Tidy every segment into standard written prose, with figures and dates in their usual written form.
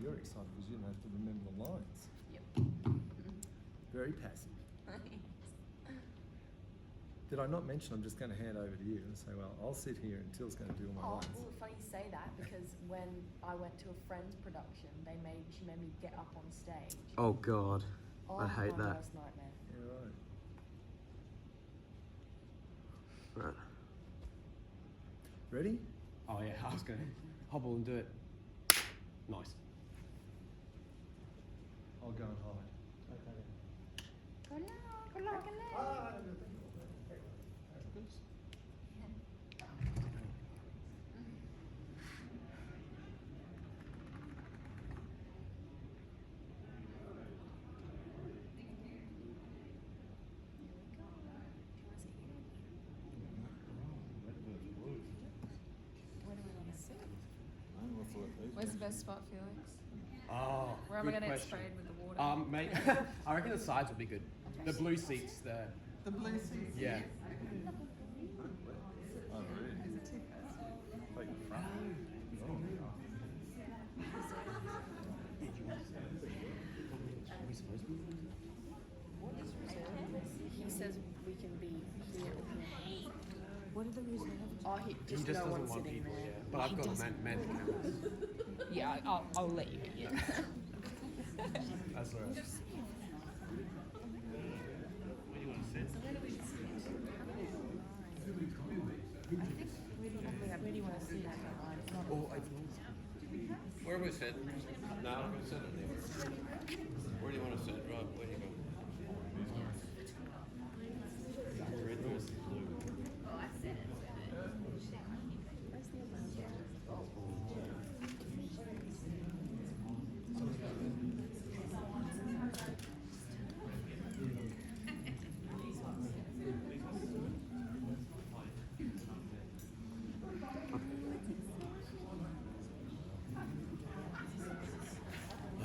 You're excited because you don't have to remember the lines. Yep. Very passive. Did I not mention I'm just going to hand over to you and say, well, I'll sit here and Til's going to do all my lines. Well, funny you say that because when I went to a friend's production, she made me get up on stage. Oh God, Oh, I hate my that. worst nightmare. Yeah, right. Right. Ready? Oh yeah, I was going to hobble and do it. Nice. I'll go and hide. Go now, go now, go now. Where's the best spot, Felix? Oh, Where am I good going to get question. sprayed with the water? Mate, I reckon the sides would be good. The blue seats there. The blue seats? Yeah. Oh, really? Like the front? He says we can be here or here. What are the reserves? Oh, He just just no one doesn't want sitting people, there. yeah. But I've got manned cameras. Yeah, I'll let you get it. That's all right. Where do you want to sit? Where do you want to see that line? It's not Oh, Where we sit? No, I'm going to sit anywhere. Where do you want to sit, Rob? Where do you go? Red versus blue.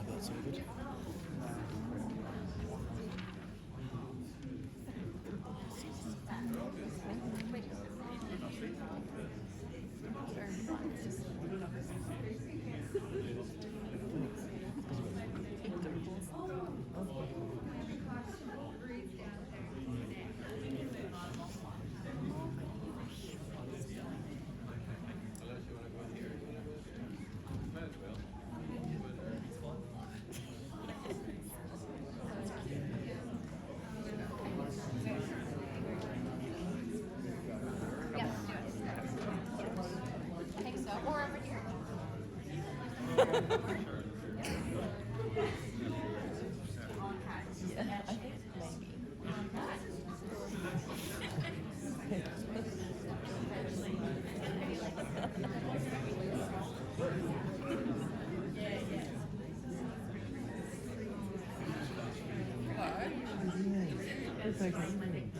that's so good. Unless you want to go in here. Might as well. Yeah, do it. I think so. Or over here. Yeah, I think maybe.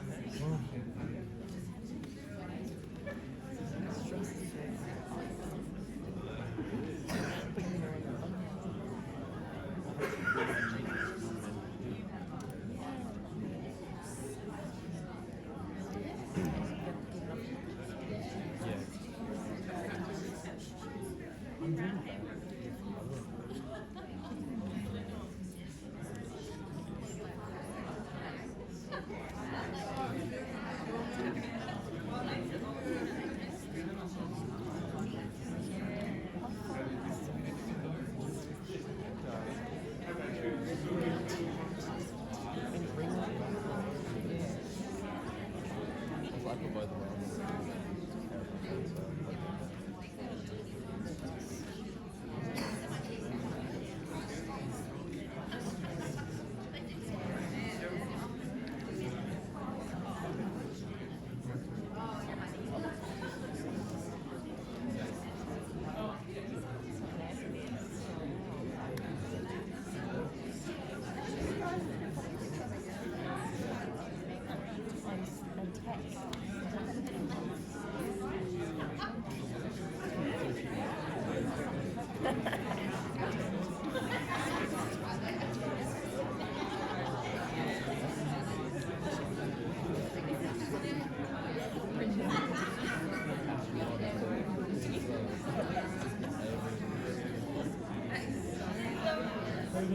Hi,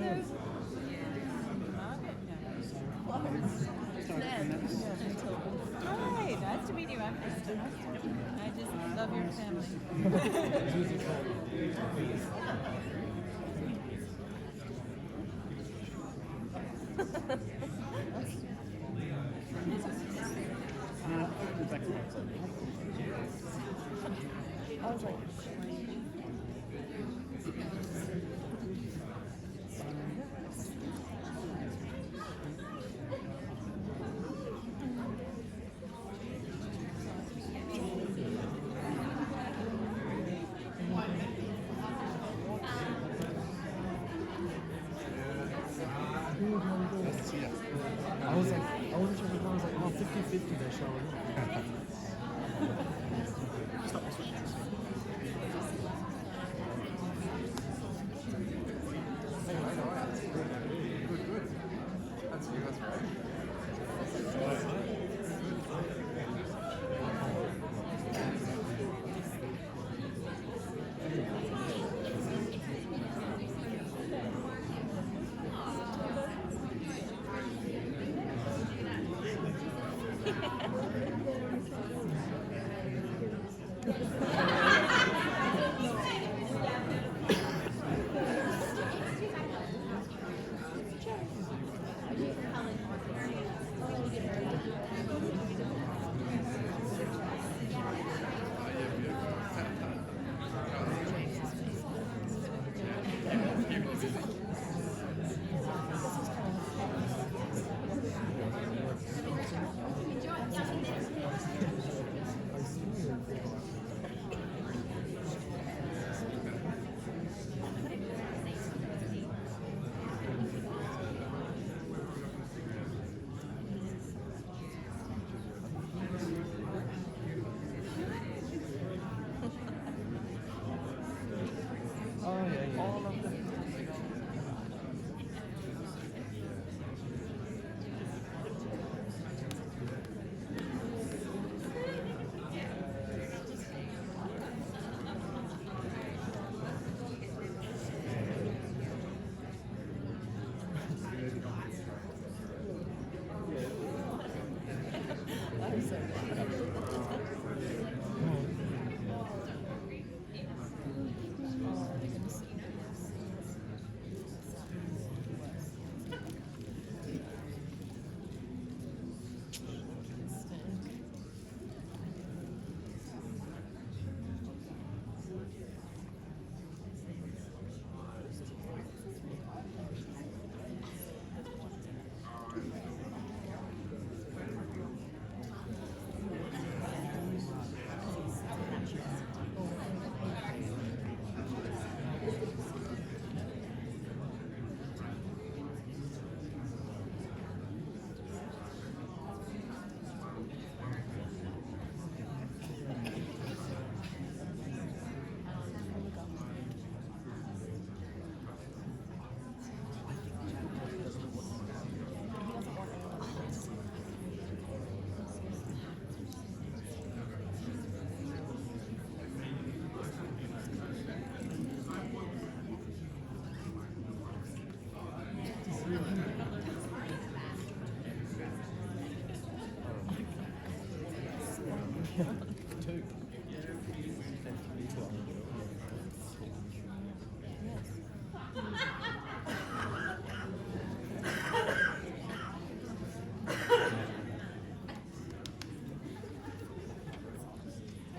nice to meet you. I'm Kristen. I just love your family. I was like, I was like, I wasn't sure if I was like, oh, 50-50 they're showing up. That's you, that's right.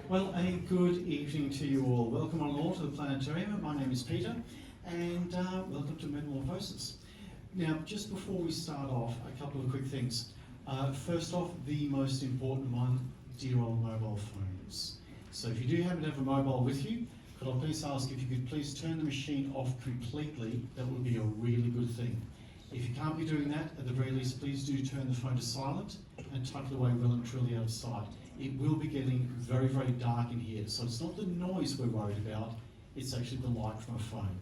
Well, a good evening to you all. Welcome on all to the planetarium. My name is Peter, and welcome to Metamorphosis. Now, just before we start off, a couple of quick things. First off, the most important one, dear old mobile phones. So if you do happen to have a mobile with you, could I please ask if you could please turn the machine off completely? That would be a really good thing. If you can't be doing that, at the very least, please do turn the phone to silent and tuck it away well and truly out of sight. It will be getting very, very dark in here. So it's not the noise we're worried about, it's actually the light from a phone.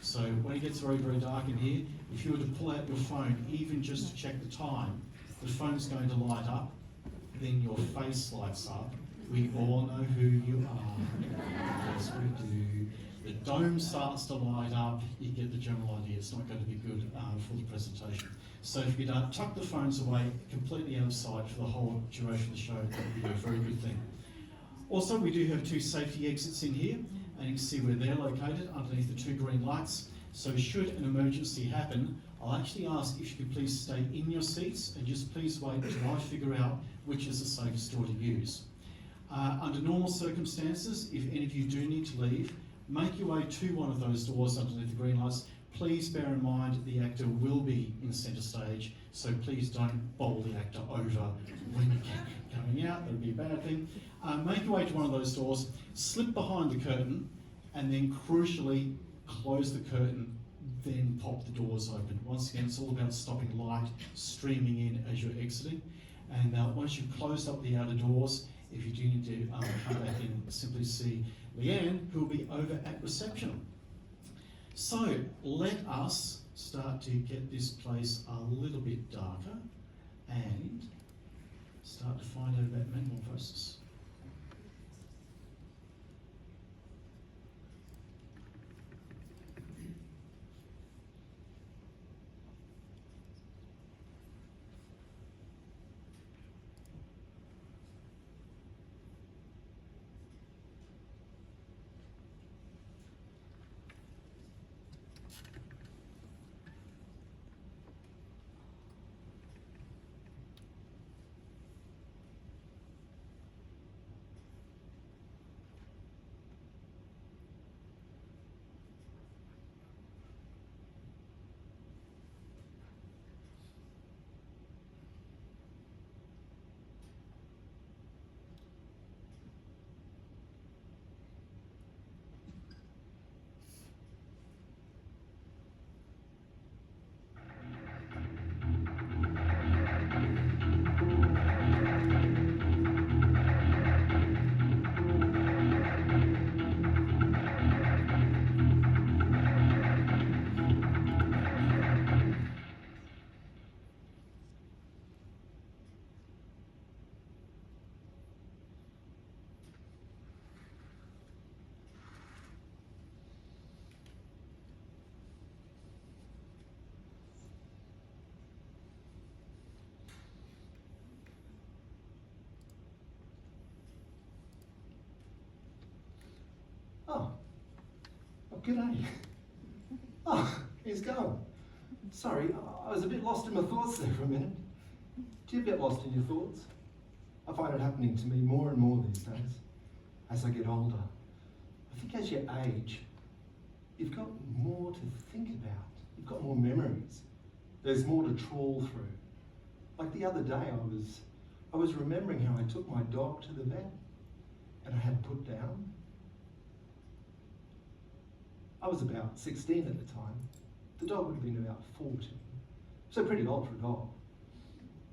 So when it gets very, very dark in here, if you were to pull out your phone, even just to check the time, the phone's going to light up, then your face lights up. We all know who you are. Yes, we do. The dome starts to light up, you get the general idea. It's not going to be good for the presentation. So if you could tuck the phones away completely out of sight for the whole duration of the show, that would be a very good thing. Also, we do have 2 safety exits in here, and you can see where they're located underneath the 2 green lights. So should an emergency happen, I'll actually ask if you could please stay in your seats and just please wait until I figure out which is the safest door to use. Under normal circumstances, if any of you do need to leave, make your way to one of those doors underneath the green lights. Please bear in mind the actor will be in centre stage, so please don't bowl the actor over when you're coming out. That would be a bad thing. Make your way to one of those doors, slip behind the curtain, and then crucially close the curtain, then pop the doors open. Once again, it's all about stopping light streaming in as you're exiting. And once you've closed up the outer doors, if you do need to come back in, simply see Leanne, who will be over at reception. So let us start to get this place a little bit darker and start to find out about metamorphosis. Oh, g'day. Oh, he's gone. Sorry, I was a bit lost in my thoughts there for a minute. Do you get lost in your thoughts? I find it happening to me more and more these days as I get older. I think as you age, you've got more to think about. You've got more memories. There's more to trawl through. Like the other day, I was remembering how I took my dog to the vet and I had put down. I was about 16 at the time. The dog would have been about 14, so pretty old for a dog.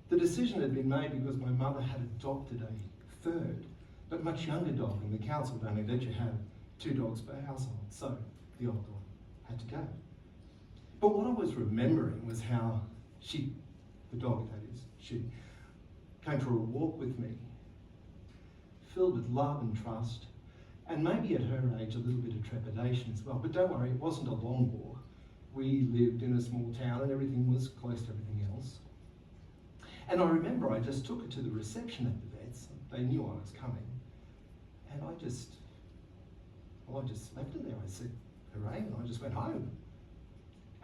The decision had been made because my mother had adopted a 3rd, but much younger dog, and the council would only let you have 2 dogs per household, so the old dog had to go. But what I was remembering was how she, the dog that is, she came for a walk with me, filled with love and trust, and maybe at her age a little bit of trepidation as well. But don't worry, it wasn't a long walk. We lived in a small town and everything was close to everything else. And I remember I just took her to the reception at the vets. They knew I was coming. And I just left her there. I said, hooray, and I just went home.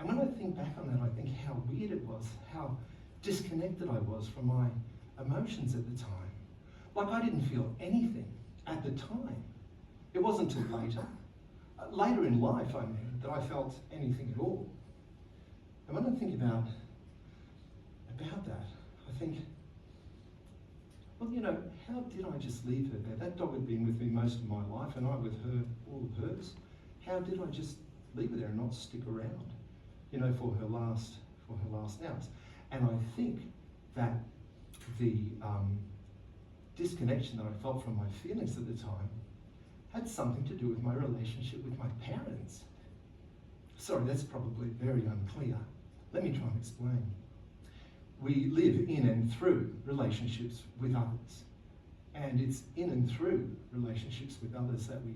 And when I think back on that, I think how weird it was, how disconnected I was from my emotions at the time. Like I didn't feel anything at the time. It wasn't until later in life, I mean, that I felt anything at all. And when I think about that, I think, well, you know, how did I just leave her there? That dog had been with me most of my life, and I with her, all of hers. How did I just leave her there and not stick around, you know, for her last hours? And I think that the disconnection that I felt from my feelings at the time had something to do with my relationship with my parents. Sorry, that's probably very unclear. Let me try and explain. We live in and through relationships with others. And it's in and through relationships with others that we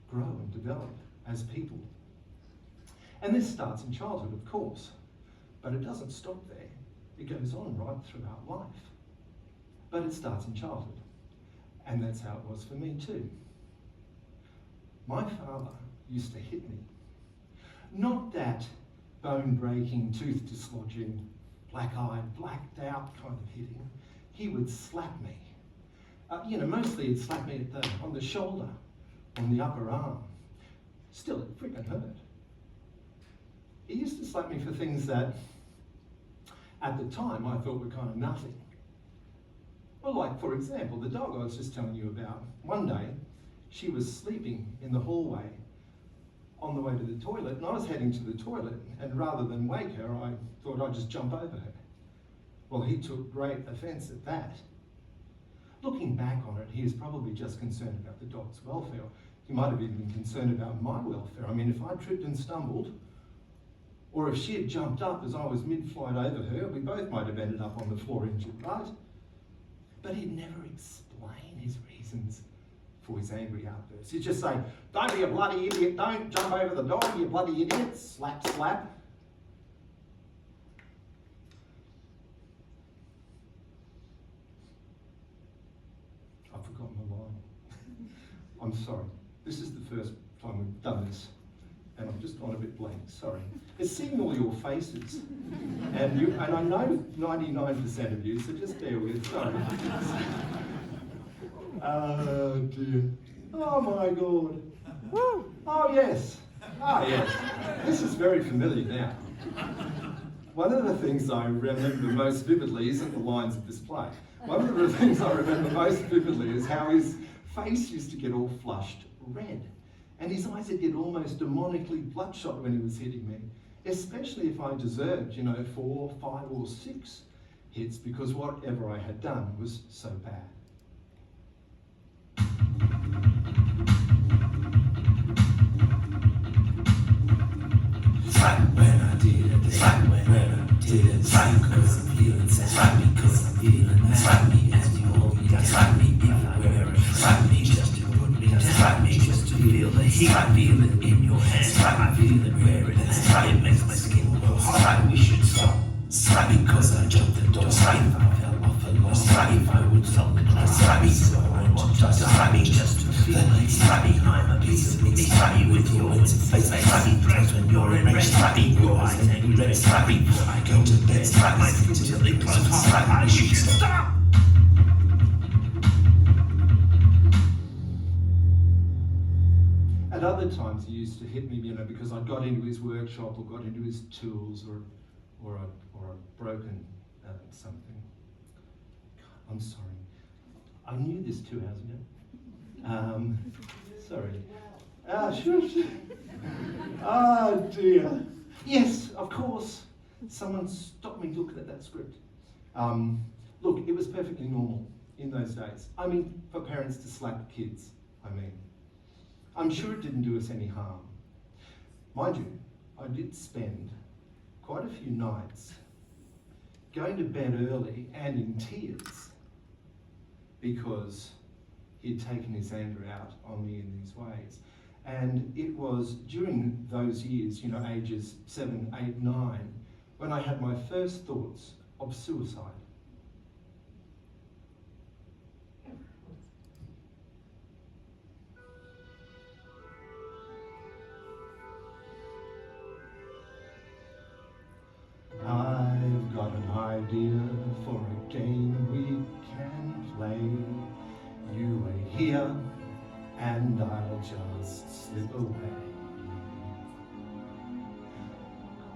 grow and develop as people. And this starts in childhood, of course, but it doesn't stop there. It goes on right throughout life. But it starts in childhood, and that's how it was for me too. My father used to hit me. Not that bone-breaking, tooth-dislodging, black-eyed, blacked-out kind of hitting. He would slap me. Mostly he'd slap me on the shoulder, on the upper arm. Still, it freaking hurt. He used to slap me for things that, at the time, I thought were kind of nothing. Well, like, for example, the dog I was just telling you about. One day, she was sleeping in the hallway on the way to the toilet, and I was heading to the toilet, and rather than wake her, I thought I'd just jump over her. Well, he took great offence at that. Looking back on it, he is probably just concerned about the dog's welfare. He might have even been concerned about my welfare. I mean, if I tripped and stumbled, or if she had jumped up as I was mid-flight over her, we both might have ended up on the floor injured, right? But he'd never explain his reasons for his angry outbursts. He'd just say, "Don't be a bloody idiot, don't jump over the dog, you bloody idiot," slap, slap. I've forgotten my line. I'm sorry. This is the first time we've done this, and I've just gone a bit blank, sorry. It's seeing all your faces, and I know 99% of you, so just bear with, sorry. Oh dear. Oh my God. Woo. Oh yes. Ah yes. This is very familiar now. One of the things I remember most vividly isn't the lines of this play. One of the things I remember most vividly is how his face used to get all flushed red. And his eyes would get almost demonically bloodshot when he was hitting me. Especially if I deserved, 4, 5 or 6 hits, because whatever I had done was so bad. Slap when I did it, slap when I did it, slap because I'm feeling sad, slap me because I'm feeling mad, slap me as you hold me down, slap me if I wear it, slap me just to put me down, slap me just to feel the heat, slap feel it in your hand, slap I feel it where it is, slap it makes my skin go hot, slap we should stop, slap me because I jumped the door, slap if I fell off a log, slap if I would sell the glass, slap me so I want to touch, slap me just to feel it, slap me I'm a piece of me, slap me with your winsome face, slap me threats when you're in rest, slap me your eyes angry red, slap me before I go to bed, slap my feet till they close, slap I should stop. At other times he used to hit me, because I got into his workshop or got into his tools or I'd broken something. I'm sorry. I knew this 2 hours ago. Sorry. Shush. Oh dear. Yes, of course. Someone stopped me looking at that script. Look, it was perfectly normal in those days. I mean, for parents to slap kids, I'm sure it didn't do us any harm. Mind you, I did spend quite a few nights going to bed early and in tears because he'd taken his anger out on me in these ways. And it was during those years, ages 7, 8, 9, when I had my first thoughts of suicide. I've got an idea for a game we can play. You wait here and I'll just slip away.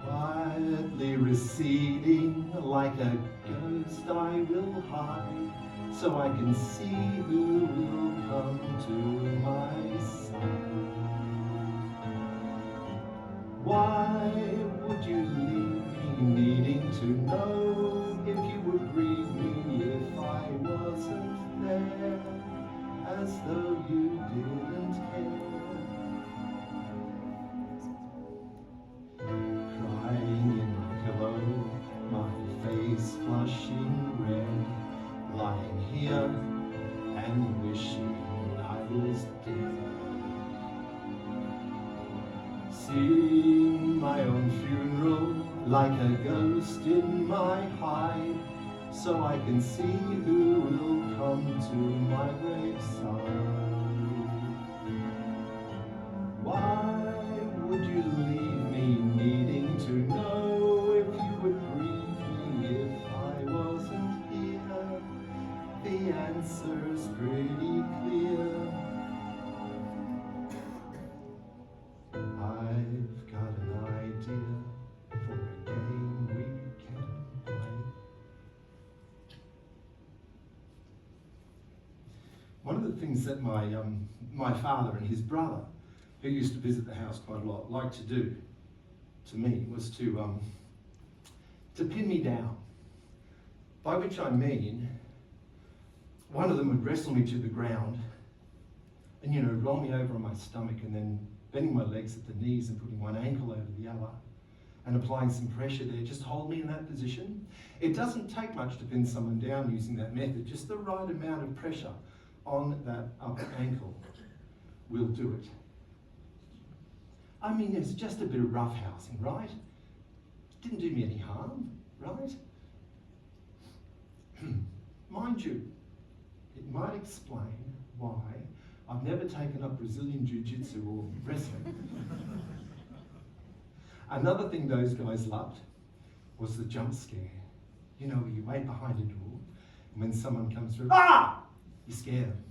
Quietly receding like a ghost I will hide, so I can see who will come to my side. Why would you leave me needing to know if you would grieve me if I wasn't there, as though you didn't care? Crying in my pillow, my face flushing red, lying here and wishing I was dead. my own funeral, like a ghost in my hide, so I can see who will come to my graveside. Why would you leave me needing to know if you would grieve me if I wasn't here? The answer's pretty clear. I've got an idea for a game we can play. One of the things that my father and his brother, who used to visit the house quite a lot, liked to do to me was to pin me down. By which I mean, one of them would wrestle me to the ground and, you know, roll me over on my stomach and then bending my legs at the knees and putting one ankle over the other and applying some pressure there, just hold me in that position. It doesn't take much to pin someone down using that method, just the right amount of pressure on that upper ankle will do it. I mean, it's just a bit of roughhousing, right? Didn't do me any harm, right? Mind you, it might explain why I've never taken up Brazilian Jiu-Jitsu or wrestling. Another thing those guys loved was the jump scare. You know, where you wait behind a door, and when someone comes through, ah! You scare them.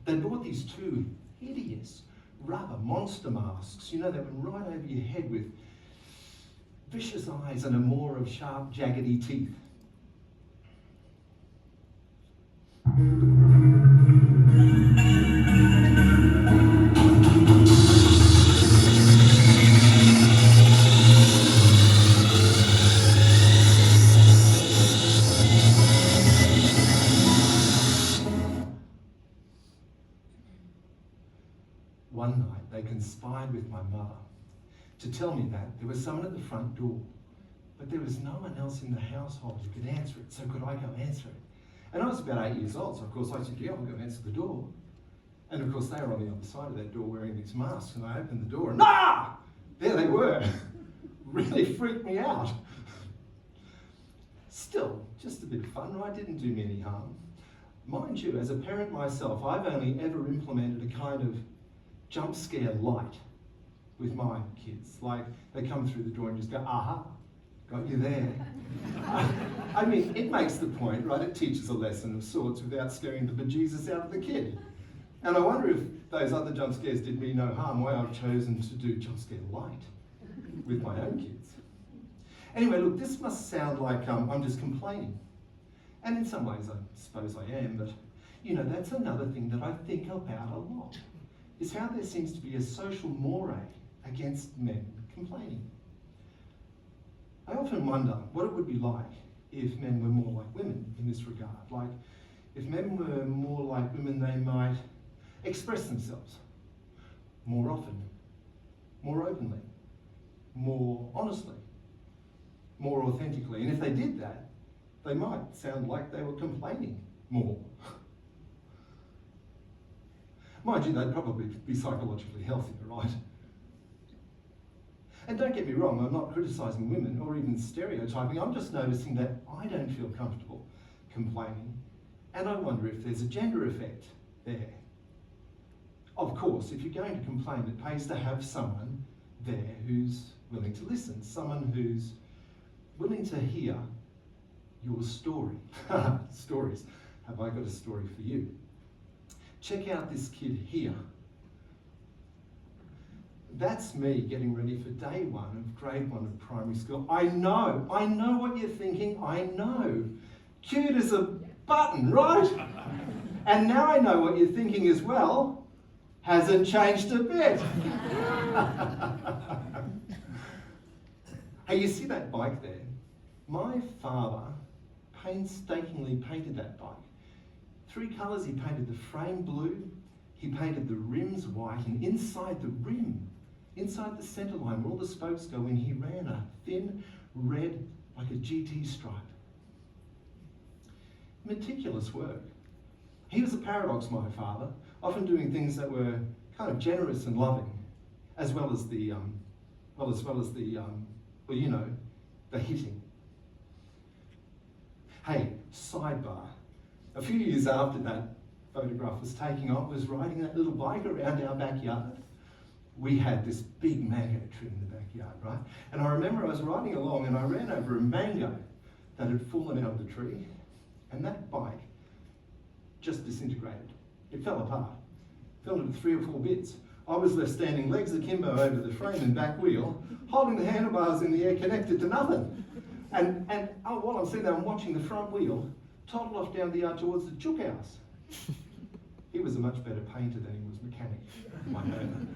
They bought these two hideous rubber monster masks, you know, that went right over your head with vicious eyes and a maw of sharp, jaggedy teeth. One night they conspired with my mother to tell me that there was someone at the front door, but there was no one else in the household who could answer it, so could I go answer it? And I was about 8 years old, so of course I said, yeah, I'll go answer the door. And of course they were on the other side of that door wearing these masks, and I opened the door and there they were. Really freaked me out. Still, just a bit of fun, right? Didn't do me any harm. Mind you, as a parent myself, I've only ever implemented a kind of jump scare light with my kids. Like, they come through the door and just go, aha, got you there. I mean, it makes the point, right? It teaches a lesson of sorts without scaring the bejesus out of the kid. And I wonder if those other jump scares did me no harm, why I've chosen to do jump scare light with my own kids. Anyway, look, this must sound like I'm just complaining. And in some ways, I suppose I am, but you know, that's another thing that I think about a lot, is how there seems to be a social moray against men complaining. I often wonder what it would be like if men were more like women in this regard. Like, if men were more like women, they might express themselves more often, more openly, more honestly, more authentically. And if they did that, they might sound like they were complaining more. Mind you, they'd probably be psychologically healthier, right? And don't get me wrong, I'm not criticising women or even stereotyping, I'm just noticing that I don't feel comfortable complaining, and I wonder if there's a gender effect there. Of course, if you're going to complain, it pays to have someone there who's willing to listen, someone who's willing to hear your story. Stories. Have I got a story for you? Check out this kid here. That's me getting ready for day one of grade 1 of primary school. I know what you're thinking, I know. Cute as a button, right? And now I know what you're thinking as well. Hasn't changed a bit. Hey, you see that bike there? My father painstakingly painted that bike. 3 colours. He painted the frame blue, he painted the rims white, and inside the rim, inside the centre line where all the spokes go in, he ran a thin red, like a GT stripe. Meticulous work. He was a paradox, my father, often doing things that were kind of generous and loving, as well as the the hitting. Hey, sidebar. A few years after that photograph was taken, I was riding that little bike around our backyard. We had this big mango tree in the backyard, right? And I remember I was riding along and I ran over a mango that had fallen out of the tree, and that bike just disintegrated. It fell apart. Fell into 3 or 4 bits. I was left standing legs akimbo over the frame and back wheel, holding the handlebars in the air connected to nothing. And while I'm sitting there, I'm watching the front wheel toddle off down the yard towards the chook house. He was a much better painter than he was mechanic, my man.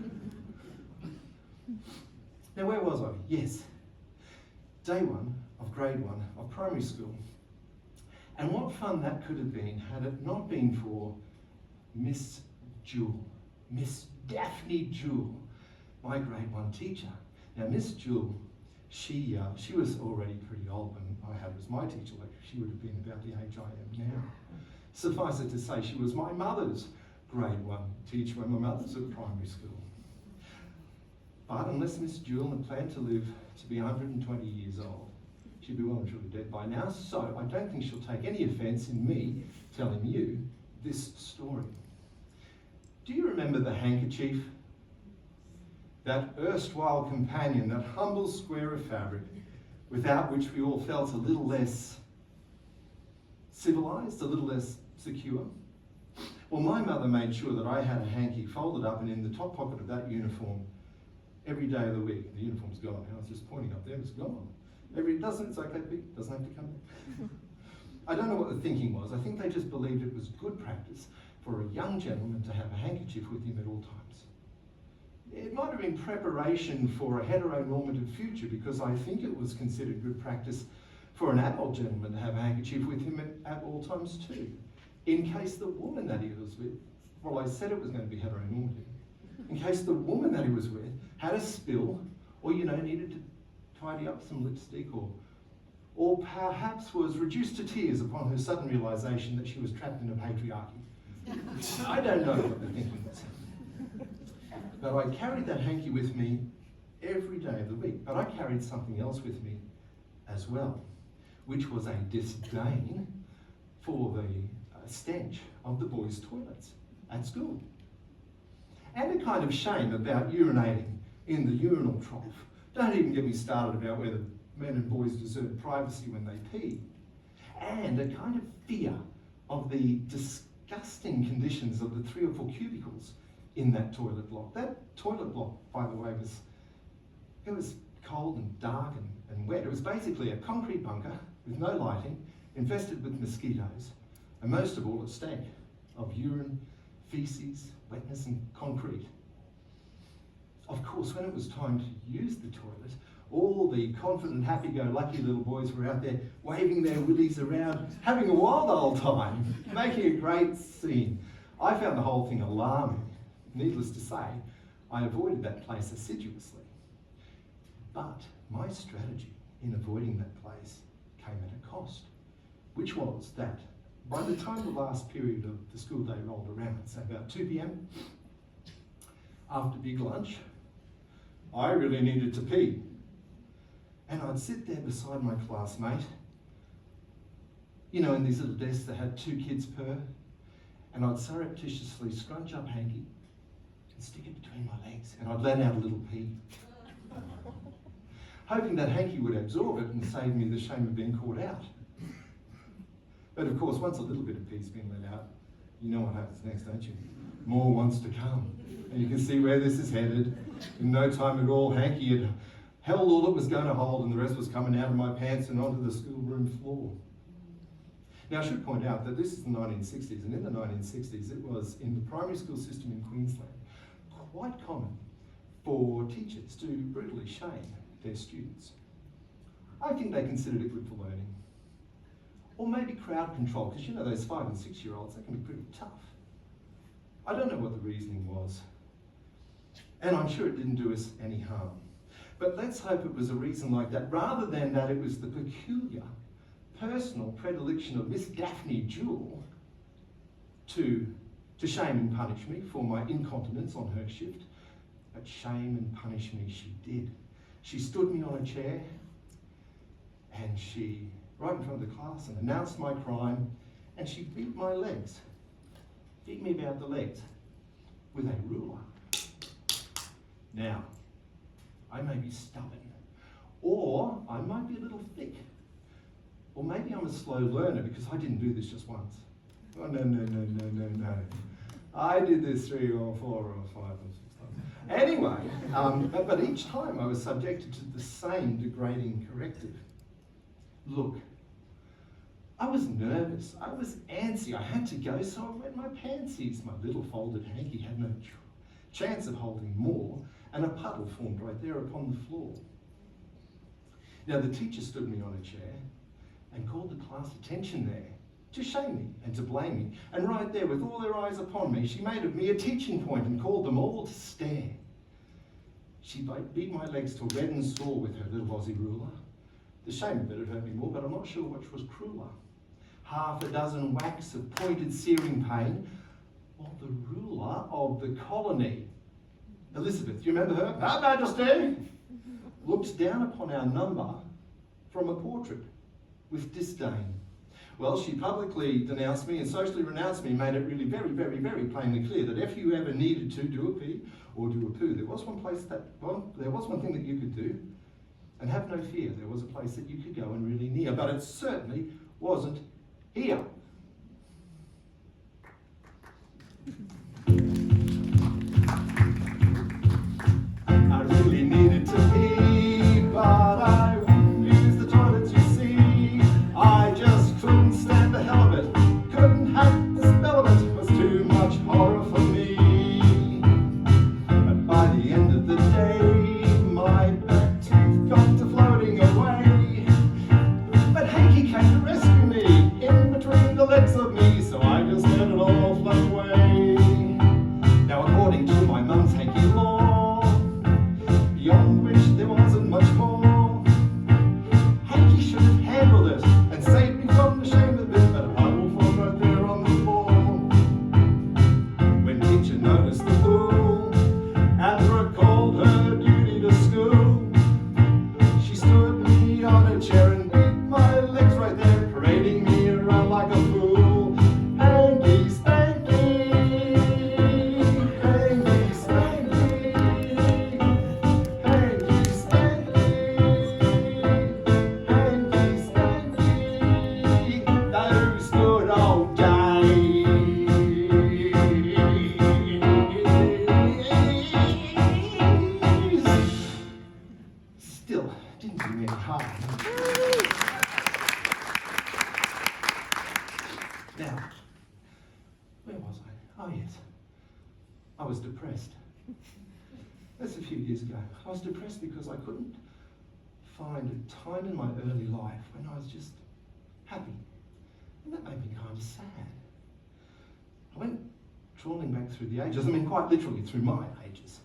Now, where was I? Yes, day 1 of grade 1 of primary school. And what fun that could have been had it not been for Miss Jewel, Miss Daphne Jewel, my grade 1 teacher. Now, Miss Jewel, she was already pretty old when I had her as my teacher lecturer. She would have been about the age I am now. Suffice it to say, she was my mother's grade 1 teacher when my mother's at primary school. But unless Miss Jewel had planned to live to be 120 years old, she'd be well and truly dead by now, so I don't think she'll take any offence in me telling you this story. Do you remember the handkerchief? That erstwhile companion, that humble square of fabric, without which we all felt a little less civilised, a little less secure? Well, my mother made sure that I had a hanky folded up and in the top pocket of that uniform every day of the week. The uniform's gone. I was just pointing up there, it's gone. It's like that big, doesn't have to come back. I don't know what the thinking was. I think they just believed it was good practice for a young gentleman to have a handkerchief with him at all times. It might have been preparation for a heteronormative future, because I think it was considered good practice for an adult gentleman to have a handkerchief with him at all times too, in case the woman that he was with, well, I said it was going to be heteronormative, in case the woman that he was with had a spill, or needed to tidy up some lipstick, or perhaps was reduced to tears upon her sudden realisation that she was trapped in a patriarchy. I don't know what the thinking was. But I carried that hanky with me every day of the week. But I carried something else with me as well, which was a disdain for the stench of the boys' toilets at school. And a kind of shame about urinating in the urinal trough. Don't even get me started about whether men and boys deserve privacy when they pee. And a kind of fear of the disgusting conditions of the 3 or 4 cubicles in that toilet block. That toilet block, by the way, was cold and dark and wet. It was basically a concrete bunker with no lighting, infested with mosquitoes, and most of all, it stank of urine, feces, wetness and concrete. Of course, when it was time to use the toilet, all the confident, happy-go-lucky little boys were out there waving their willies around, having a wild old time, making a great scene. I found the whole thing alarming. Needless to say, I avoided that place assiduously. But my strategy in avoiding that place came at a cost, which was that by the time the last period of the school day rolled around, say about 2 p.m, after big lunch, I really needed to pee. And I'd sit there beside my classmate, in these little desks that had 2 kids per, and I'd surreptitiously scrunch up hanky and stick it between my legs, and I'd let out a little pee. Hoping that hanky would absorb it and save me the shame of being caught out. But of course, once a little bit of pee's been let out, you know what happens next, don't you? More wants to come. And you can see where this is headed. In no time at all, hanky had held all it was going to hold, and the rest was coming out of my pants and onto the schoolroom floor. Now, I should point out that this is the 1960s, and in the 1960s, it was in the primary school system in Queensland quite common for teachers to brutally shame their students. I think they considered it good for learning. Or maybe crowd control, because those 5 and 6-year-olds, they can be pretty tough. I don't know what the reasoning was, and I'm sure it didn't do us any harm. But let's hope it was a reason like that, rather than that it was the peculiar, personal predilection of Miss Daphne Jewel to shame and punish me for my incontinence on her shift, but shame and punish me she did. She stood me on a chair and she, right in front of the class, and announced my crime, and she beat my legs, beat me about the legs with a ruler. Now, I may be stubborn, or I might be a little thick, or maybe I'm a slow learner because I didn't do this just once. Oh, no. I did this 3 or 4 or 5 or 6 times. Anyway, but each time I was subjected to the same degrading corrective. Look, I was nervous, I was antsy, I had to go, so I wet my pantsies. My little folded hanky had no chance of holding more, and a puddle formed right there upon the floor. Now the teacher stood me on a chair and called the class attention there, to shame me and to blame me. And right there, with all their eyes upon me, she made of me a teaching point and called them all to stare. She beat my legs till red and sore with her little Aussie ruler. The shame of it had hurt me more, but I'm not sure which was crueler. 6 whacks of pointed searing pain, or the ruler of the colony. Elizabeth, you remember her? Her Majesty looked down upon our number from a portrait with disdain. Well, she publicly denounced me and socially renounced me, made it really very, very, very plainly clear that if you ever needed to do a pee or do a poo, there was one thing that you could do. And have no fear, there was a place that you could go and really near, but it certainly wasn't here. I really needed to pee, but I wouldn't use the toilets, you see. I just couldn't stand the hell of it, couldn't hack the spell of it, it was too much horror for me. But by the end of the day, my back teeth got to floating away. But Hanky came to rescue me, in between the legs of me, so I just let it all float away. Now according to my mum's Hanky law, beyond which there wasn't much more, Hanky should have handled it and saved me from the shame of it, but a puddle formed right there on the floor. When teacher noticed the fool and recalled her duty to school, she stood me on a chair and beat my legs right there, parading me around like a fool. Hanky spanky, hanky spanky, hanky spanky, hanky spanky, those good old days. Still, didn't do me any harm. Now, where was I? Oh yes, I was depressed. That's a few years ago. I was depressed because I couldn't find a time in my early life when I was just happy. And that made me kind of sad. I went trawling back through the ages, I mean quite literally through my ages.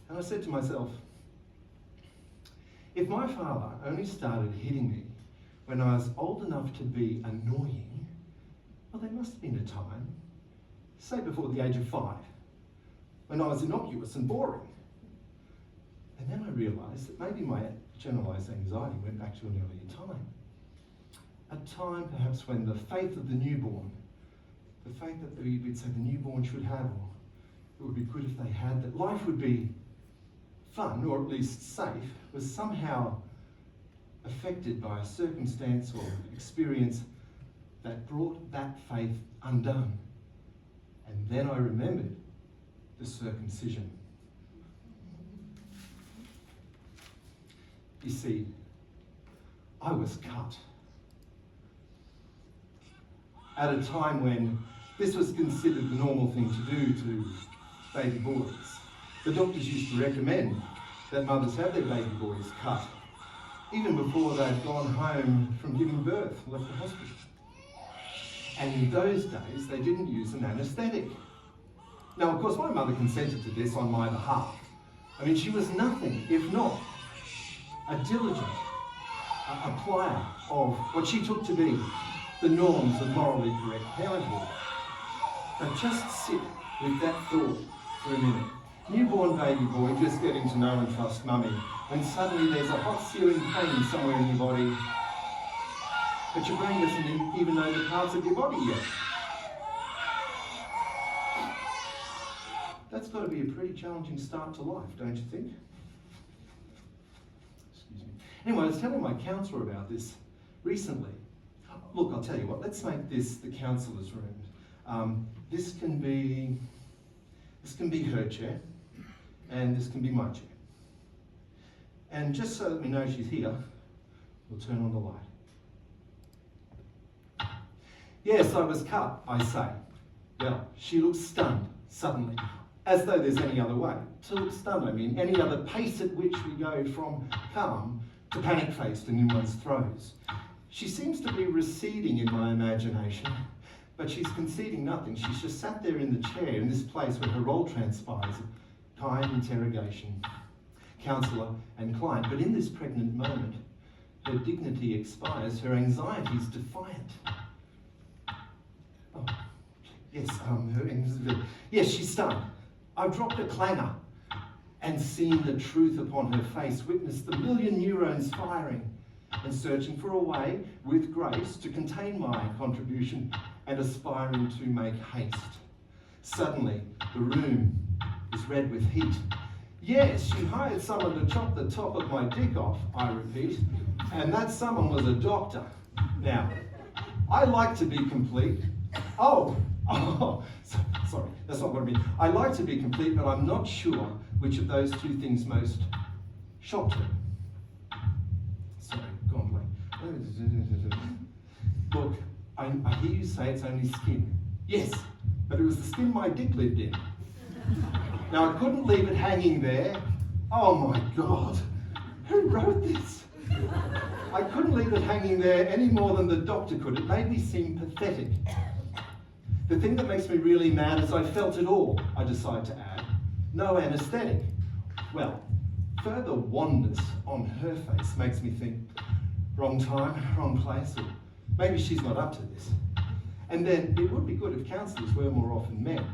And I said to myself, if my father only started hitting me when I was old enough to be annoying, well, there must have been a time, say before the age of 5, when I was innocuous and boring. And then I realised that maybe my generalised anxiety went back to an earlier time. A time perhaps when the faith of the newborn, the faith that we'd say the newborn should have, or it would be good if they had, that life would be fun, or at least safe, was somehow affected by a circumstance or experience that brought that faith undone. And then I remembered the circumcision. You see, I was cut at a time when this was considered the normal thing to do to baby boys. The doctors used to recommend that mothers have their baby boys cut, even before they'd gone home from giving birth, left the hospital. And in those days, they didn't use an anaesthetic. Now, of course, my mother consented to this on my behalf. I mean, she was nothing if not a diligent applier of what she took to be the norms of morally correct parenthood. But just sit with that thought for a minute. Newborn baby boy just getting to know and trust mummy, when suddenly there's a hot searing pain somewhere in your body, but your brain doesn't even know the parts of your body yet. That's got to be a pretty challenging start to life, don't you think? Excuse me. Anyway, I was telling my counsellor about this recently. Look, I'll tell you what, let's make this the counsellor's room. This can be her chair, and this can be my chair. And just so that we know she's here, we'll turn on the light. Yes, I was cut, I say. Well, she looks stunned, suddenly, as though there's any other way. To look stunned, I mean, any other pace at which we go from calm to panic-faced and in one's throes. She seems to be receding in my imagination, but she's conceding nothing. She's just sat there in the chair in this place where her role transpires, kind interrogation, counsellor and client. But in this pregnant moment, her dignity expires, her anxiety's defiant. Oh, yes, yes, she's stunned. I've dropped a clangor and seen the truth upon her face, witnessed the million neurons firing and searching for a way, with grace, to contain my contribution and aspiring to make haste. Suddenly, the room is red with heat. Yes, she hired someone to chop the top of my dick off, I repeat, and that someone was a doctor. Now, I like to be complete. Sorry, that's not what I mean. I like to be complete, but I'm not sure which of those two things most shocked her. Sorry, go on, Blake. Look, I hear you say it's only skin. Yes, but it was the skin my dick lived in. Now, I couldn't leave it hanging there. Oh my God, who wrote this? I couldn't leave it hanging there any more than the doctor could. It made me seem pathetic. The thing that makes me really mad is I felt it all, I decide to add. No anaesthetic. Well, further wanness on her face makes me think, wrong time, wrong place, or maybe she's not up to this. And then it would be good if counsellors were more often men.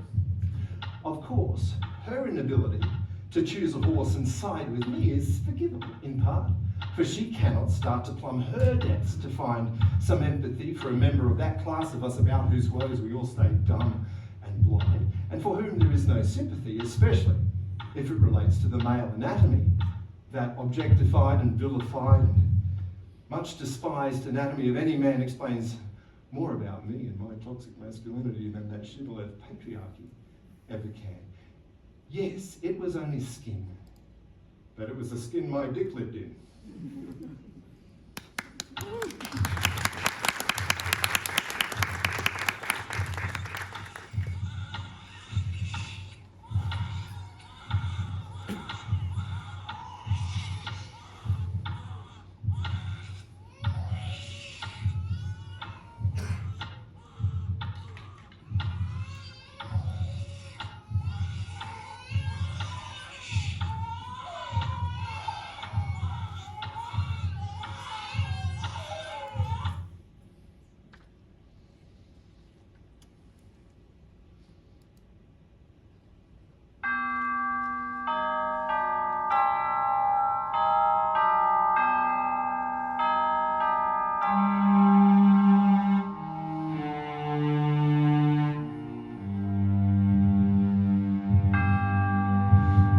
Of course, her inability to choose a horse and side with me is forgivable, in part, for she cannot start to plumb her depths to find some empathy for a member of that class of us about whose woes we all stay dumb and blind, and for whom there is no sympathy, especially if it relates to the male anatomy, that objectified and vilified and much despised anatomy of any man explains more about me and my toxic masculinity than that shibboleth patriarchy ever can. Yes, it was only skin, but it was the skin my dick lived in.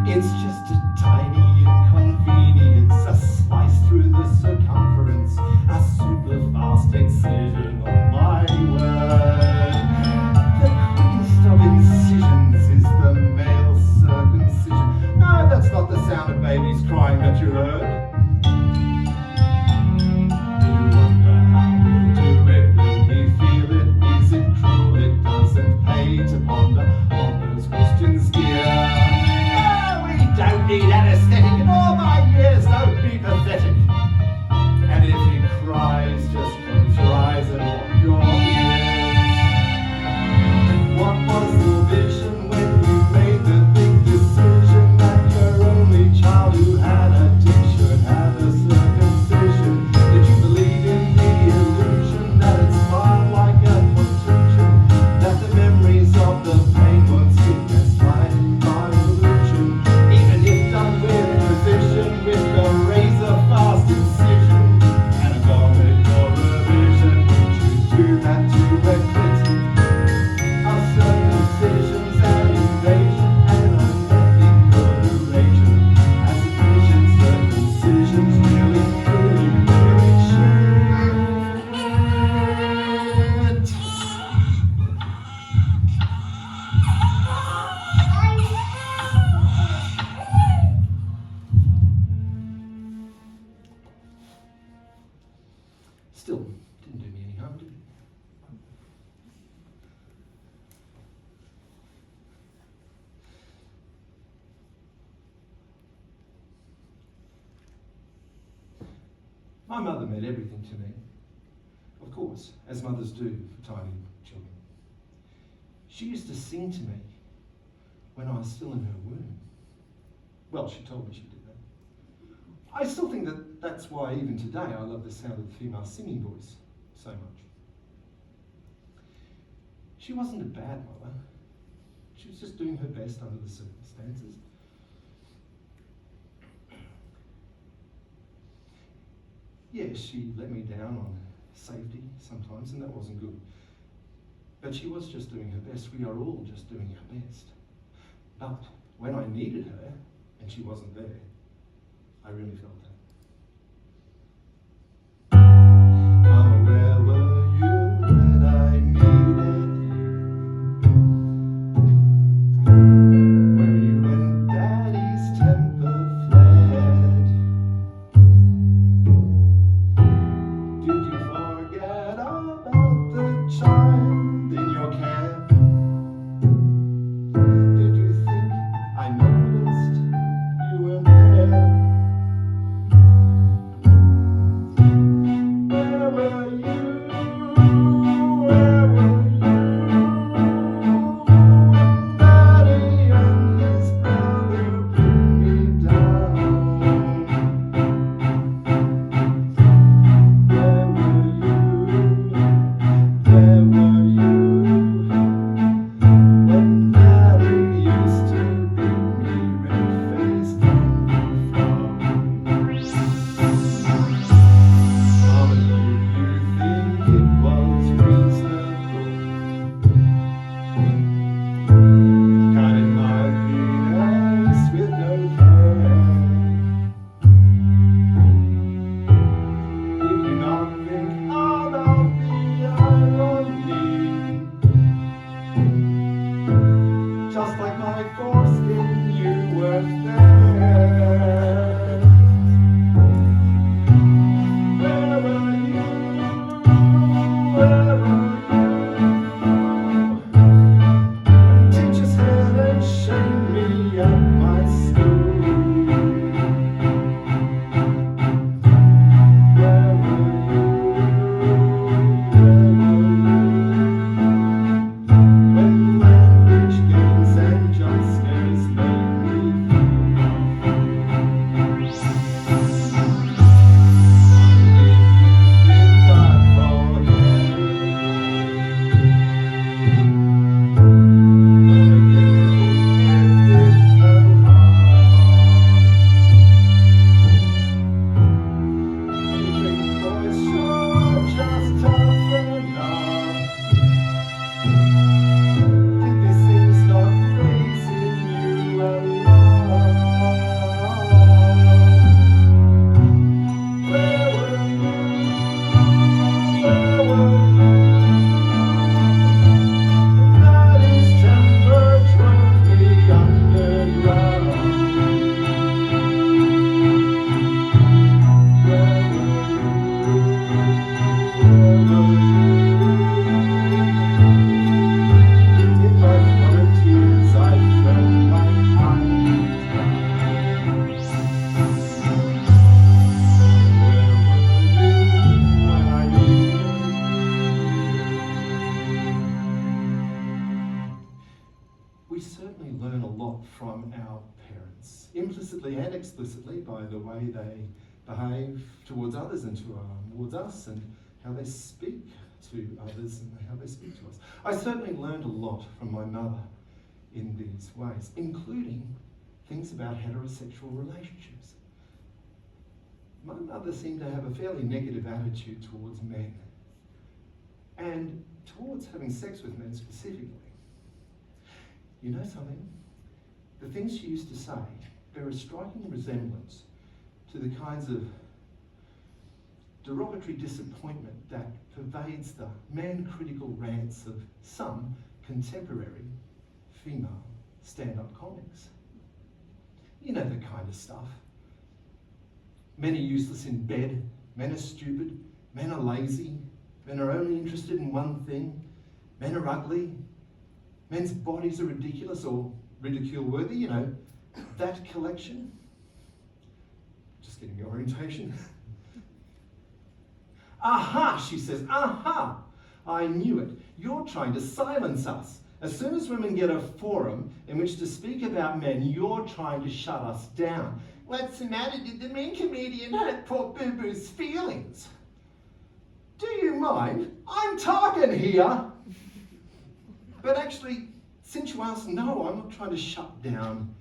It's just a tiny inconvenience, a slice through the circumference, a super fast excision on my word. The quickest of incisions is the male circumcision. No, that's not the sound of babies crying that you heard. You wonder how we'll do it, will he feel it, is it cruel, it doesn't pay to ponder on those questions, dear. Don't need anaesthetic in all my years, don't be pathetic. And if he cries, just close your eyes and lock your ears. What was the vision when you made the big decision that your only child who had addiction had My mother meant everything to me. Of course, as mothers do for tiny children. She used to sing to me when I was still in her womb. Well, she told me she did that. I still think that that's why even today I love the sound of the female singing voice so much. She wasn't a bad mother. She was just doing her best under the circumstances. Yes, she let me down on safety sometimes, and that wasn't good. But she was just doing her best. We are all just doing our best. But when I needed her, and she wasn't there, I really felt that. Mama, where were you when I needed you? Where were you when Daddy's temper flared? Did you forget about the child in your care? Did you think I noticed you weren't there? Where were you? Where were you when Daddy and his brother put me down? Where were you? Where were you when Daddy used to beat me red-faced on the floor? Mama, did you think it was reasonable? Cutting my penis with no care. Did you not think about the irony? Just like my foreskin, you weren't there. Where were you? Where were you? When teachers had and shamed me at my school. Where were you? Where were you? When language games and jump scares made me feel We certainly learn a lot from our parents, implicitly and explicitly, by the way they behave towards others and towards us, and how they speak to others and how they speak to us. I certainly learned a lot from my mother in these ways, including things about heterosexual relationships. My mother seemed to have a fairly negative attitude towards men, and towards having sex with men specifically. You know something? The things she used to say bear a striking resemblance to the kinds of derogatory disappointment that pervades the man-critical rants of some contemporary female stand-up comics. You know the kind of stuff. Men are useless in bed, men are stupid, men are lazy, men are only interested in one thing, men are ugly, men's bodies are ridiculous or ridicule-worthy, you know, that collection. Just getting the orientation. Aha, she says, aha! I knew it. You're trying to silence us. As soon as women get a forum in which to speak about men, you're trying to shut us down. What's the matter? Did the mean comedian hurt poor Boo Boo's feelings? Do you mind? I'm talking here. But actually, since you asked, no, I'm not trying to shut down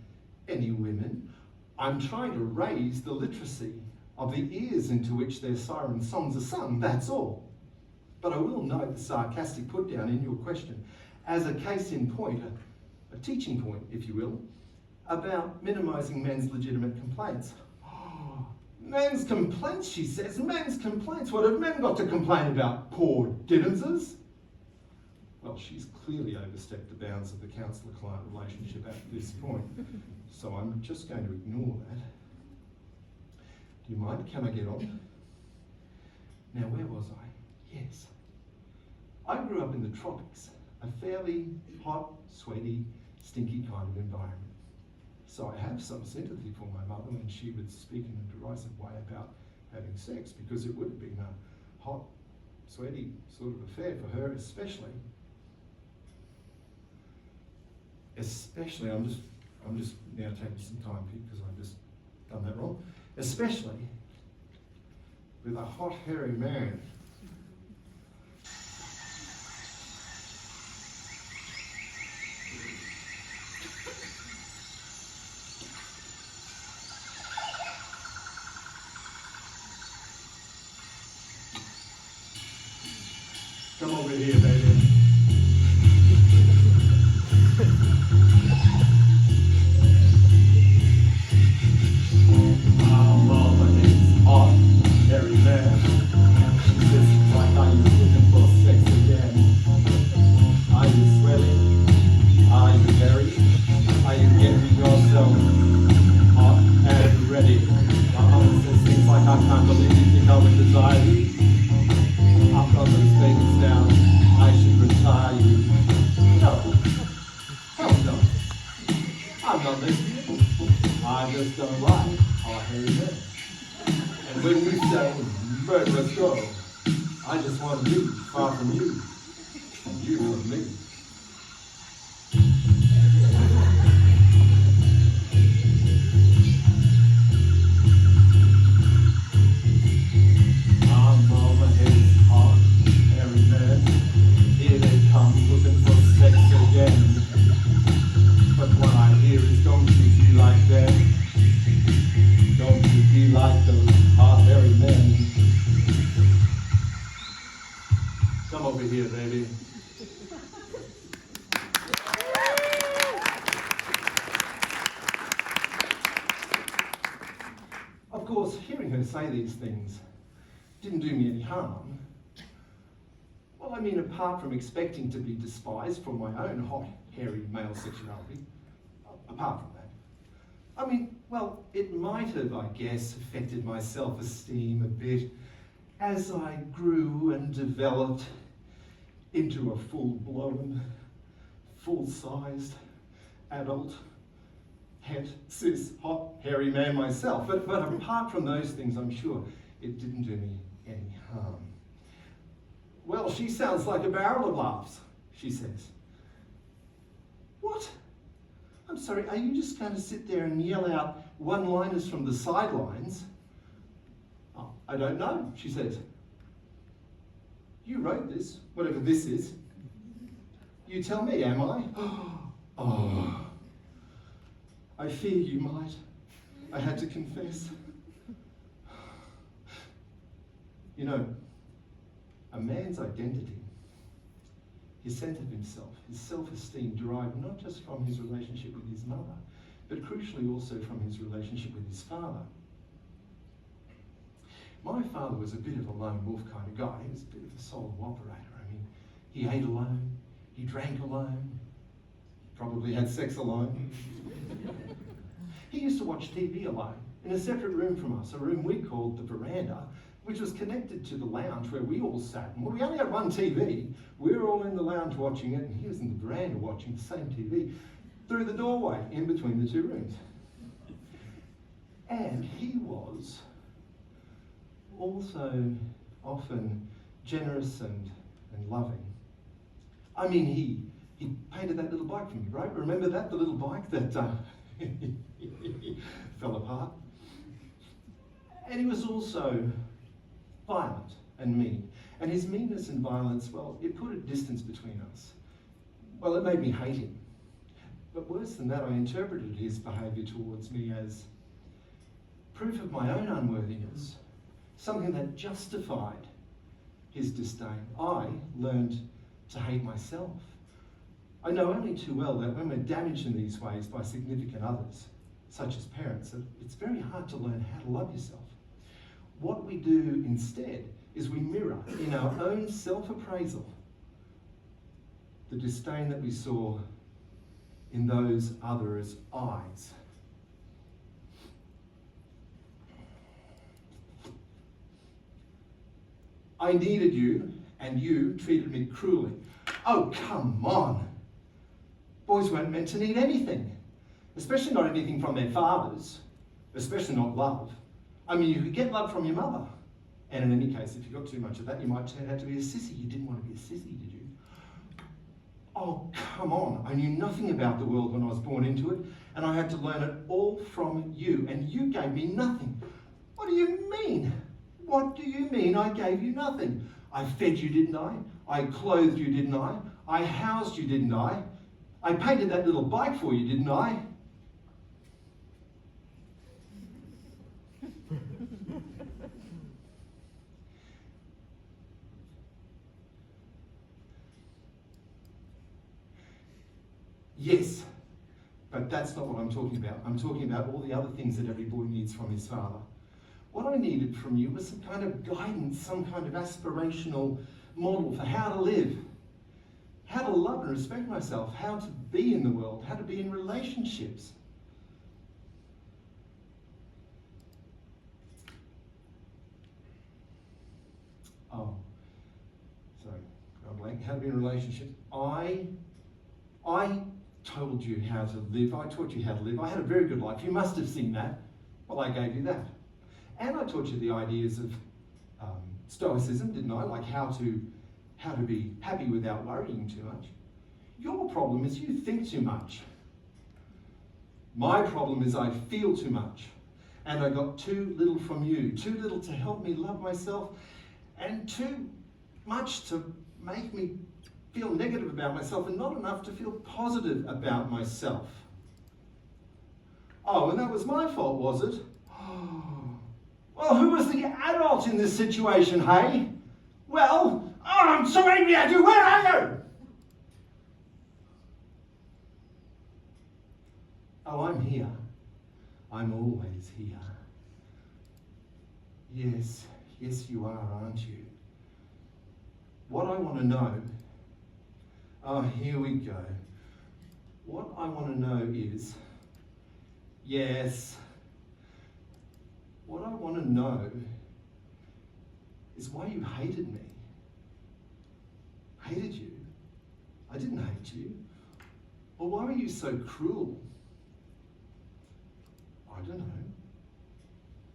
any women. I'm trying to raise the literacy of the ears into which their siren songs are sung, that's all. But I will note the sarcastic put down in your question as a case in point, a teaching point, if you will, about minimising men's legitimate complaints. Oh, men's complaints, she says, men's complaints. What have men got to complain about, poor Diddenses? Well, she's clearly overstepped the bounds of the counsellor-client relationship at this point, so I'm just going to ignore that. Do you mind? Can I get on? Now, where was I? Yes. I grew up in the tropics, a fairly hot, sweaty, stinky kind of environment. So I have some sympathy for my mother when she would speak in a derisive way about having sex, because it would have been a hot, sweaty sort of affair for her, especially, I'm just now taking some time here because I've just done that wrong, especially with a hot, hairy man. Come over here, baby. I just don't like hot hairy men. And when you say, let's go, I just want to be far from you, and you from me. I'm over his hot hairy men. Here they come looking for sex again. But what I hear is, don't you be like them. Don't you be like those hot hairy men. Come over here, baby. Of course, hearing her say these things didn't do me any harm. Well, I mean, apart from expecting to be despised for my own hot, hairy male sexuality, apart from that. I mean, well, it might have, I guess, affected my self-esteem a bit as I grew and developed into a full-blown, full-sized, adult, het, cis, hot, hairy man myself. But apart from those things, I'm sure it didn't do me any harm. Well, she sounds like a barrel of laughs, she says. What? I'm sorry, are you just going to sit there and yell out one-liners from the sidelines? Oh, I don't know, she says. You wrote this, whatever this is. You tell me, am I? Oh, I fear you might. I had to confess. You know, a man's identity, his sense of himself, his self-esteem derived not just from his relationship with his mother, but crucially also from his relationship with his father. My father was a bit of a lone wolf kind of guy. He was a bit of a solo operator. I mean, he ate alone, he drank alone, probably had sex alone. He used to watch TV alone, in a separate room from us, a room we called the veranda, which was connected to the lounge where we all sat. And we only had one TV. We were all in the lounge watching it, and he was in the veranda watching the same TV through the doorway in between the two rooms. And he was also often generous and loving. I mean, he painted that little bike for me, right? Remember that, the little bike that fell apart? And he was also violent and mean. And his meanness and violence, well, it put a distance between us. Well, it made me hate him. But worse than that, I interpreted his behaviour towards me as proof of my own unworthiness, something that justified his disdain. I learned to hate myself. I know only too well that when we're damaged in these ways by significant others, such as parents, it's very hard to learn how to love yourself. What we do instead is we mirror in our own self-appraisal the disdain that we saw in those others' eyes. I needed you, and you treated me cruelly. Oh, come on. Boys weren't meant to need anything, especially not anything from their fathers, especially not love. I mean, you could get love from your mother. And in any case, if you got too much of that, you might turn out to be a sissy. You didn't want to be a sissy, did you? Oh, come on. I knew nothing about the world when I was born into it, and I had to learn it all from you, and you gave me nothing. What do you mean? What do you mean I gave you nothing? I fed you, didn't I? I clothed you, didn't I? I housed you, didn't I? I painted that little bike for you, didn't I? Yes, but that's not what I'm talking about. I'm talking about all the other things that every boy needs from his father. What I needed from you was some kind of guidance, some kind of aspirational model for how to live, how to love and respect myself, how to be in the world, how to be in relationships. Oh, sorry, I'm blank. How to be in relationships. I told you how to live. I taught you how to live. I had a very good life. You must have seen that. Well, I gave you that. And I taught you the ideas of stoicism, didn't I? Like how to be happy without worrying too much. Your problem is you think too much. My problem is I feel too much. And I got too little from you. Too little to help me love myself, and too much to make me feel negative about myself, and not enough to feel positive about myself. Oh, and that was my fault, was it? Well, who was the adult in this situation, hey? Well, oh, I'm so angry at you. Where are you? Oh, I'm here. I'm always here. Yes, yes you are, aren't you? What I want to know, oh, here we go. What I want to know is, yes, what I want to know is why you hated me. Hated you? I didn't hate you. Well, why were you so cruel? I don't know.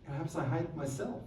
Perhaps I hated myself.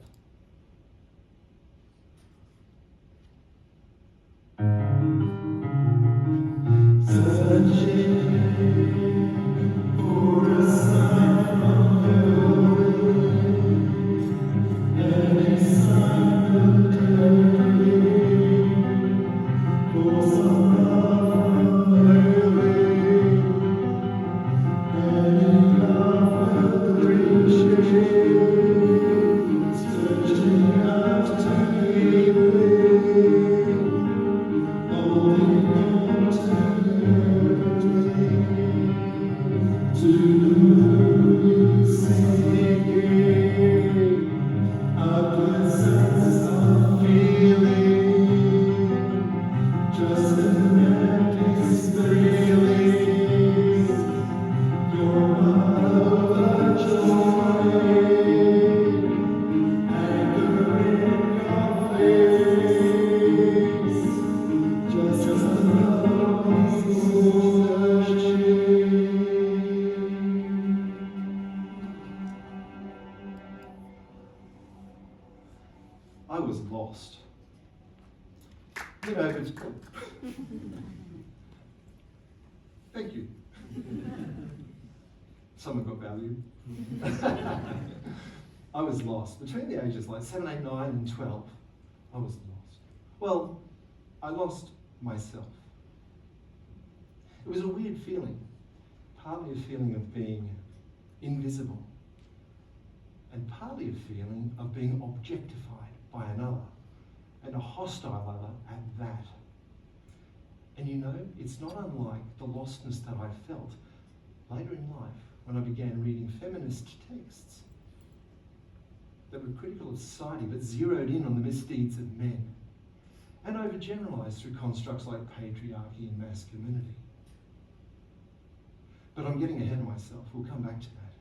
I was lost. You know, but thank you. Someone got value. I was lost. Between the ages like 7, 8, 9 and 12, I was lost. Well, I lost myself. It was a weird feeling, partly a feeling of being invisible, and partly a feeling of being objectified by another, and a hostile other at that. And you know, it's not unlike the lostness that I felt later in life when I began reading feminist texts that were critical of society but zeroed in on the misdeeds of men and overgeneralized through constructs like patriarchy and masculinity. But I'm getting ahead of myself. We'll come back to that.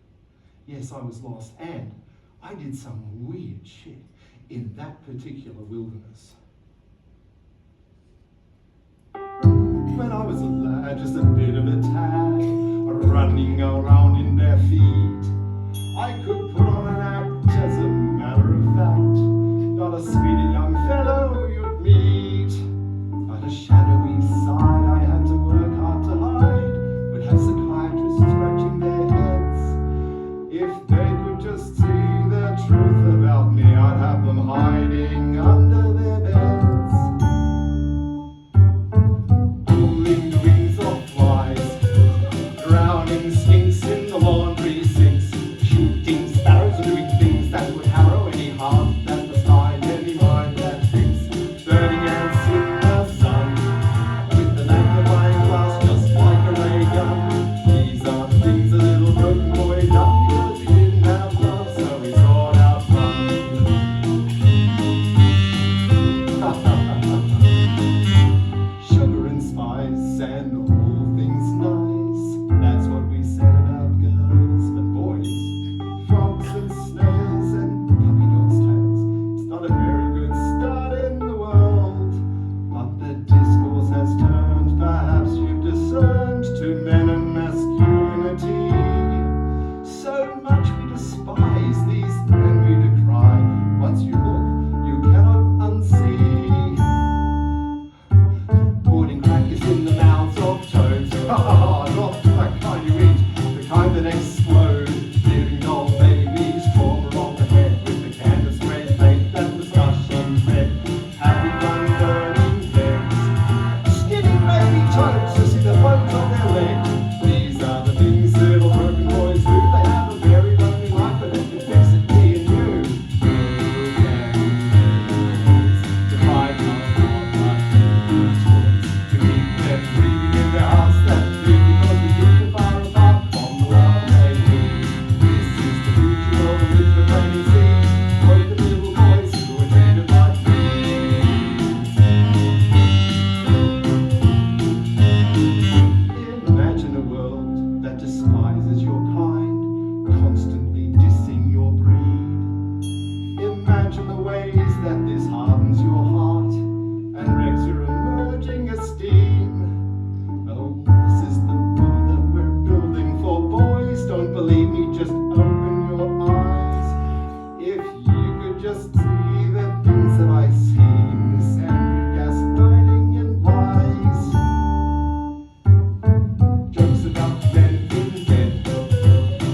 Yes, I was lost, and I did some weird shit in that particular wilderness. When I was a lad, just a bit of a tad, running around in bare feet, I could put on an act as a matter of fact, not a speedy young fellow you'd meet, but a shadowy side I had to work hard to hide, would have psychiatrists scratching their heads. If they could just see the truth about me, I'd have them hiding under their beds. Pulling the wings of flies, drowning skinks in the laundry sinks, shooting sparrows and doing things that would harrow any heart that was kind, any mind that thinks, burning ants in the sun, with the magnifying glass just like a ray gun. These are the things a little broken boy done because he didn't have love, so he sought out fun. Sugar and spice and all things nice, that's what we said about girls. But boys, frogs and snails and puppy dogs' tails, it's not a very good start in the world. But the discourse has turned, perhaps you've discerned, to men and masculinity. So much we despise these men we decry. Once you look, you cannot unsee. Putting crackers in the mouths of toads. Not the kind you eat, the kind that explode. Giving doll babies trauma on the head with the can of spray paint that was gushing red. Having fun burning things. Skinning baby toads to see the bones on their legs. These are the things little broken boys do. They have a very lonely life, but they can fix it, me and you. You can divide our heart to keep them breathing in their hearts that bleed because we keep them far apart from the world they need. This is the future of the rich but raining seas, broken little boys who are treated like fleas. Imagine a world that despises your kind, constantly dissing your breed. Imagine the ways that this hardens your heart and wrecks your emerging esteem. Oh, this is the world that we're building for boys. Don't believe me, just open your eyes. If you could just see the things that I see in this angry gaslighting and lies. Jokes about men in bed,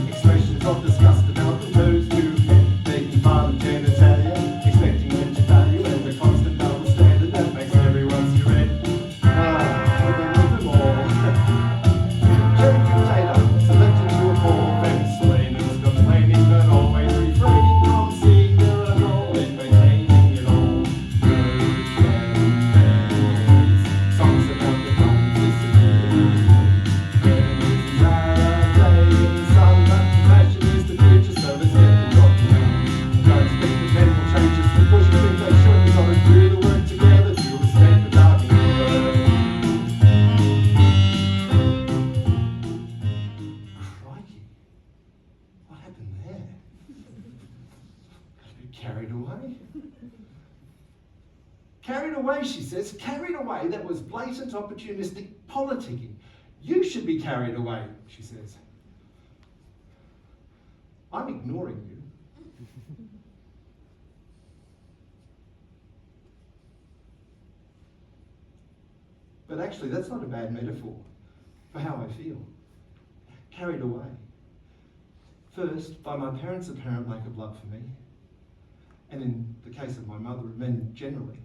expressions of disgust about the nose to head, making fun of genitalia, expecting men to value as a constant double standard that makes everyone see red. With them all. Cherry potato, selected to a ball, then slaners complaining but always refraining from seeing their own role in maintaining it all. Songs about the complicity. Crikey, what happened there? Got a bit carried away. Carried away, she says. Carried away, that was blatant opportunistic politicking. You should be carried away, she says. I'm ignoring you. But actually, that's not a bad metaphor for how I feel. Carried away. First, by my parents' apparent lack of love for me, and in the case of my mother, men generally.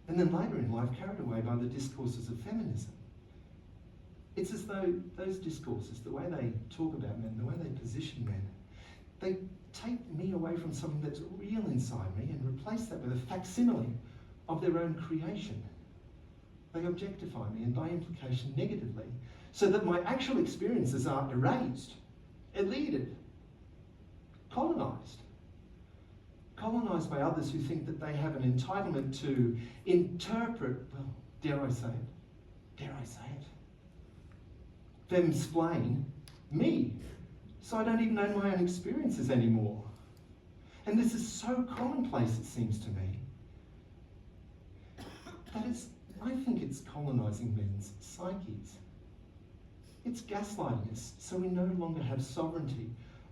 And then later in life, carried away by the discourses of feminism. It's as though those discourses, the way they talk about men, the way they position men, they take me away from something that's real inside me and replace that with a facsimile of their own creation. They objectify me and by implication negatively, so that my actual experiences are erased, elided, colonised. Colonised by others who think that they have an entitlement to interpret, well, dare I say it, femsplain me, so I don't even know my own experiences anymore. And this is so commonplace, it seems to me, that I think it's colonising men's psyches. It's gaslighting us, so we no longer have sovereignty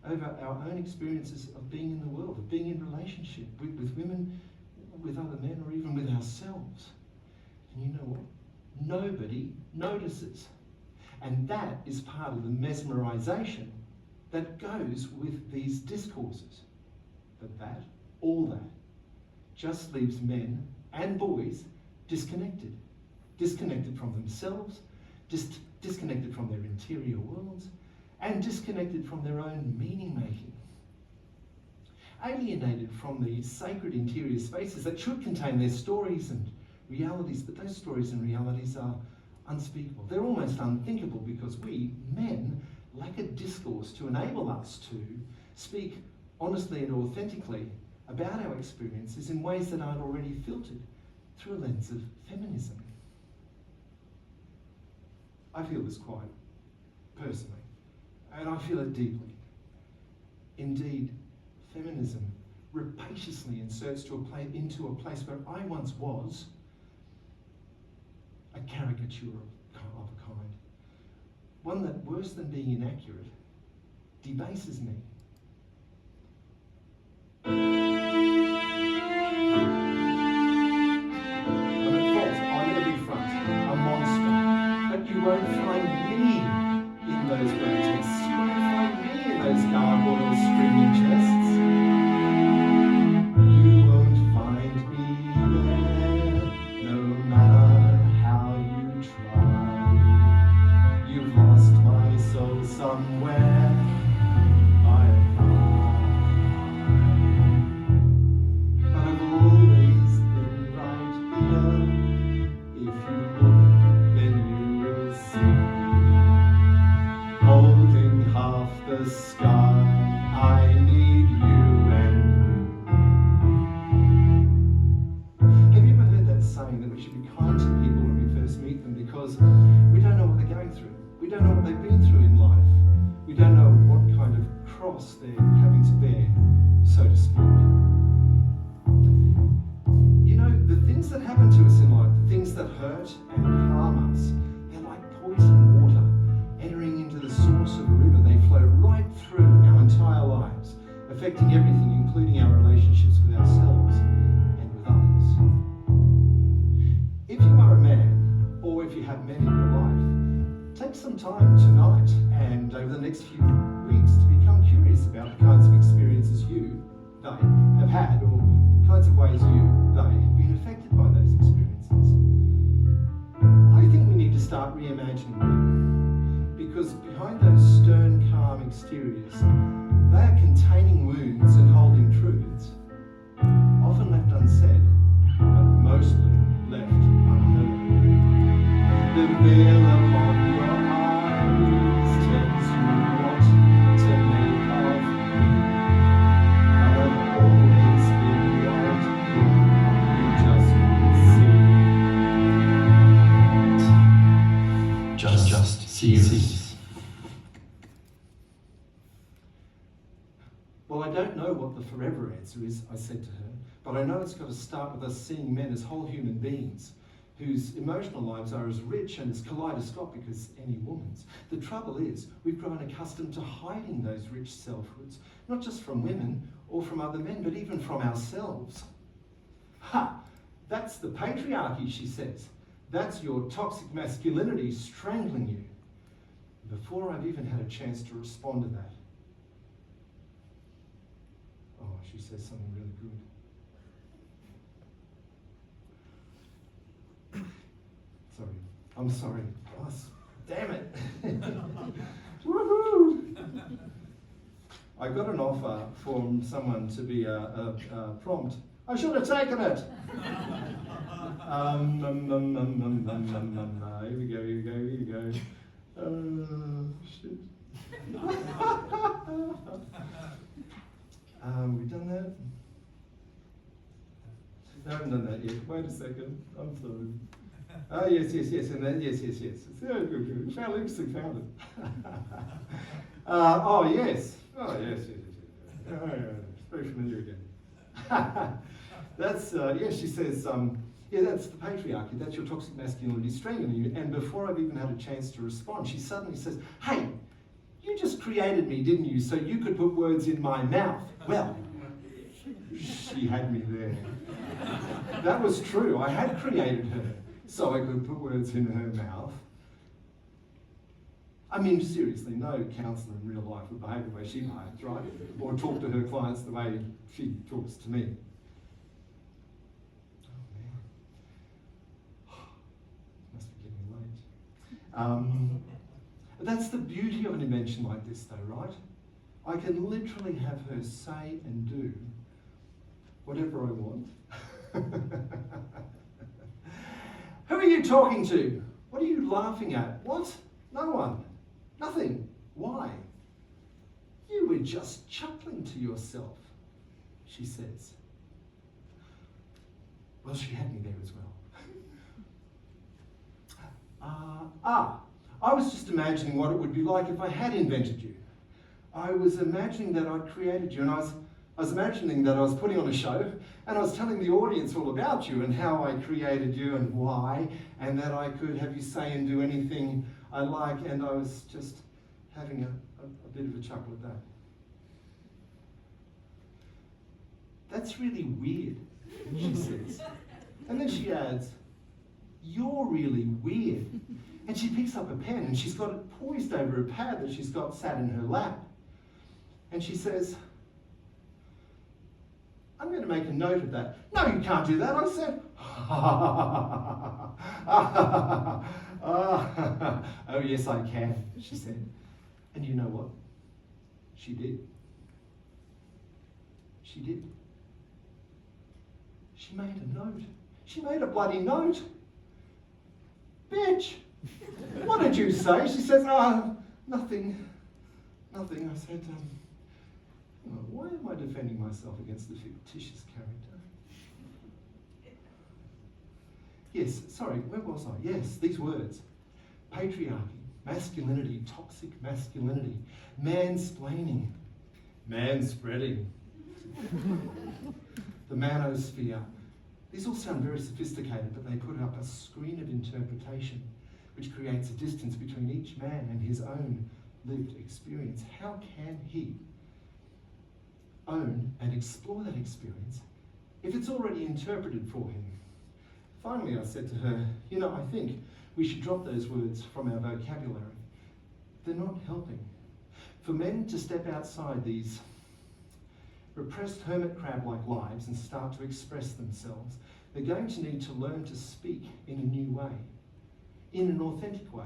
over our own experiences of being in the world, of being in relationship with women, with other men, or even with ourselves. And you know what? Nobody notices. And that is part of the mesmerisation that goes with these discourses. But that, all that, just leaves men and boys disconnected. Disconnected from themselves, disconnected from their interior worlds, and disconnected from their own meaning-making. Alienated from the sacred interior spaces that should contain their stories and realities, but those stories and realities are unspeakable. They're almost unthinkable because we, men, lack a discourse to enable us to speak honestly and authentically about our experiences in ways that aren't already filtered through a lens of feminism. I feel this quite personally, and I feel it deeply. Indeed, feminism rapaciously inserts into a place where I once was a caricature of a kind. One that, worse than being inaccurate, debases me. I'm at fault on every front, a monster. But you won't find me in those grotesques. You won't find me in those gargoyle screaming chests. You won't find me there, no matter how you try. You've lost my soul somewhere. But I've always been right here. If you look, then you will see. Holding half the sky, I need you and you. Have you ever heard that saying that we should be kind to people when we first meet them because we don't know what they're going through? We don't know what they've been through in life. We don't know what kind of cross they're having to bear, so to speak. You know, the things that happen to us in life, the things that hurt and harm us, they're like poison water entering into the source of a river. They flow right through our entire lives, affecting everything, including our relationships with ourselves and with others. If you are a man, or if you have men in your life, take some time tonight and over the next few weeks to become curious about the kinds of experiences they have had, or the kinds of ways they have been affected by those experiences. I think we need to start reimagining them, because behind those stern, calm exteriors, they are containing wounds and holding truths, often left unsaid, but mostly left unheard. The veil upon your eyes tells you what to make of me. But I've always been right here, you just couldn't see. Just serious. Well, I don't know what the forever answer is, I said to her, but I know it's got to start with us seeing men as whole human beings whose emotional lives are as rich and as kaleidoscopic as any woman's. The trouble is, we've grown accustomed to hiding those rich selfhoods, not just from women or from other men, but even from ourselves. Ha! That's the patriarchy, she says. That's your toxic masculinity strangling you. Before I've even had a chance to respond to that. Oh, she says something really good. Sorry. I'm sorry. Oh, damn it. Woohoo! I got an offer from someone to be a prompt. I should have taken it. Here we go. Shit. We've done that? I haven't done that yet. Wait a second. I'm sorry. Oh, yes. And then, yes. Yeah, good. Found it. Oh, yes. Yes. Oh, yeah. Very familiar again. That's, yes, she says, yeah, that's the patriarchy. That's your toxic masculinity strangling you. And before I've even had a chance to respond, she suddenly says, hey, you just created me, didn't you? So you could put words in my mouth. Well, she had me there. That was true. I had created her so I could put words in her mouth. I mean, seriously, no counsellor in real life would behave the way she behaves, right? Or talk to her clients the way she talks to me. Must be getting late. That's the beauty of an invention like this though, right? I can literally have her say and do whatever I want. Who are you talking to? What are you laughing at? What? No one. Nothing. Why? You were just chuckling to yourself, she says. Well, she had me there as well. I was just imagining what it would be like if I had invented you. I was imagining that I'd created you, and I was imagining that I was putting on a show, and I was telling the audience all about you and how I created you and why, and that I could have you say and do anything I like, and I was just having a bit of a chuckle at that. That's really weird, she says. And then she adds, you're really weird. And she picks up a pen and she's got it poised over a pad that she's got sat in her lap. And she says, I'm going to make a note of that. No, you can't do that, I said. Oh, yes, I can, she said. And you know what? She did. She did. She made a note. She made a bloody note. Bitch, what did you say? She says, nothing. I said, why am I defending myself against the fictitious character? Yes, sorry, where was I? Yes, these words. Patriarchy, masculinity, toxic masculinity, mansplaining, manspreading, the manosphere. These all sound very sophisticated, but they put up a screen of interpretation which creates a distance between each man and his own lived experience. How can he own and explore that experience if it's already interpreted for him? Finally, I said to her, I think we should drop those words from our vocabulary. They're not helping. For men to step outside these repressed hermit crab-like lives and start to express themselves, they're going to need to learn to speak in a new way, in an authentic way,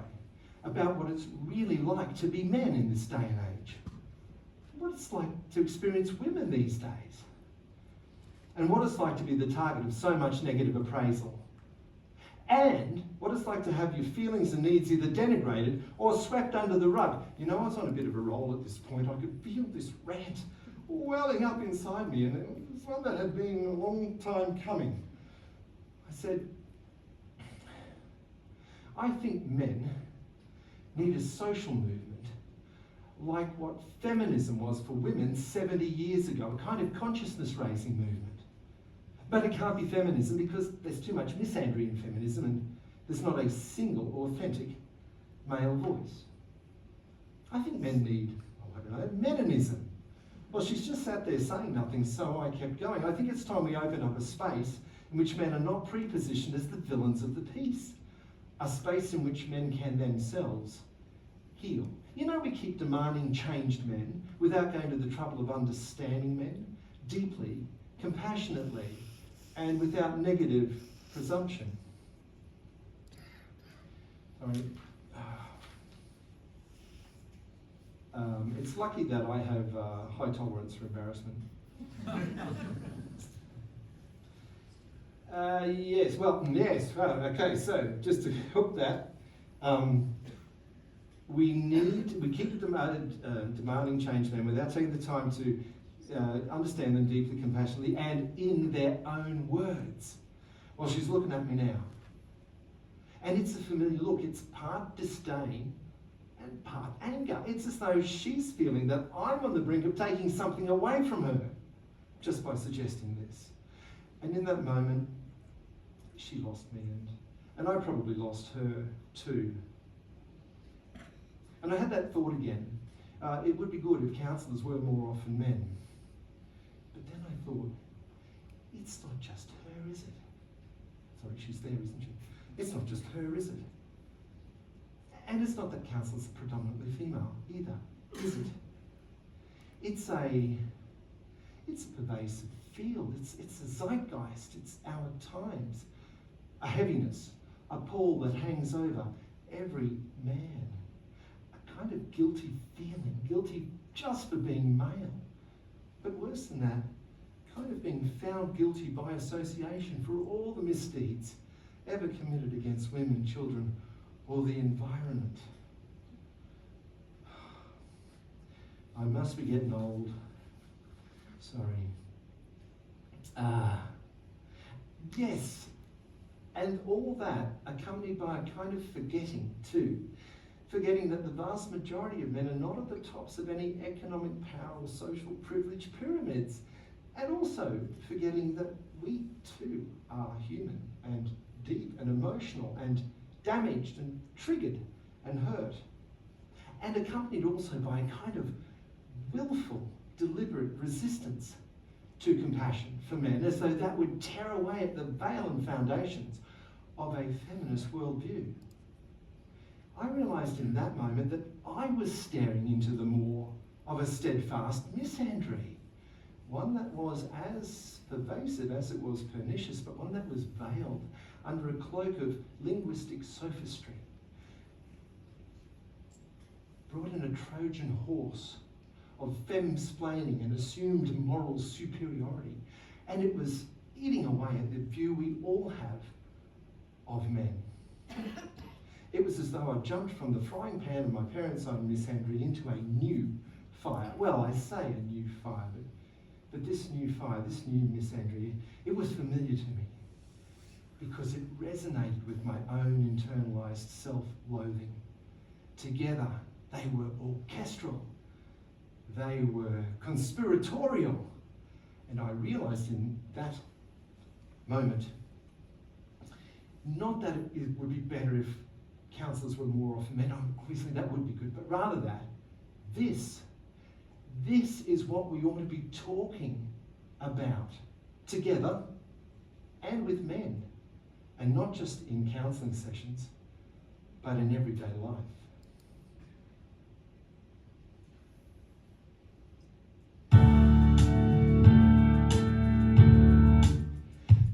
about what it's really like to be men in this day and age, what it's like to experience women these days, and what it's like to be the target of so much negative appraisal, and what it's like to have your feelings and needs either denigrated or swept under the rug. I was on a bit of a roll at this point. I could feel this rant welling up inside me, and it was one that had been a long time coming. I said, I think men need a social movement like what feminism was for women 70 years ago, a kind of consciousness-raising movement. But it can't be feminism because there's too much misandry in feminism and there's not a single authentic male voice. I think men need, metanism. Well, she's just sat there saying nothing, so I kept going. I think it's time we open up a space in which men are not pre-positioned as the villains of the piece. a space in which men can themselves heal. You know, we keep demanding changed men without going to the trouble of understanding men deeply, compassionately, and without negative presumption. Sorry. It's lucky that I have high tolerance for embarrassment. Yes, okay, so just to hook that, we keep demanding change men without taking the time to understand them deeply, compassionately, and in their own words. Well, she's looking at me now. And it's a familiar look. It's part disdain and part anger. It's as though she's feeling that I'm on the brink of taking something away from her just by suggesting this. And in that moment, she lost me, and I probably lost her too. And I had that thought again. It would be good if counsellors were more often men. But then I thought, it's not just her, is it? Sorry, she's there, isn't she? It's not just her, is it? And it's not that counsellors are predominantly female either, is it? It's a pervasive field. It's a zeitgeist. It's our times. A heaviness, a pall that hangs over every man. A kind of guilty feeling, guilty just for being male. But worse than that, kind of being found guilty by association for all the misdeeds ever committed against women, children, or the environment. I must be getting old. Sorry. Yes, and all that accompanied by a kind of forgetting too. Forgetting that the vast majority of men are not at the tops of any economic power or social privilege pyramids. And also forgetting that we too are human and deep and emotional and damaged and triggered and hurt. And accompanied also by a kind of willful, deliberate resistance to compassion for men, as though that would tear away at the veil and foundations of a feminist worldview. I realised in that moment that I was staring into the maw of a steadfast misandry, one that was as pervasive as it was pernicious, but one that was veiled under a cloak of linguistic sophistry. Brought in a Trojan horse of femme-splaining and assumed moral superiority, and it was eating away at the view we all have of men. It was as though I jumped from the frying pan of my parents' own misandry into a new fire. Well, I say a new fire, but this new fire, this new misandry, it was familiar to me because it resonated with my own internalized self-loathing. Together, they were orchestral. They were conspiratorial. And I realized in that moment, not that it would be better if counsellors were more often men, obviously that would be good, but rather that this is what we ought to be talking about together and with men, and not just in counselling sessions, but in everyday life.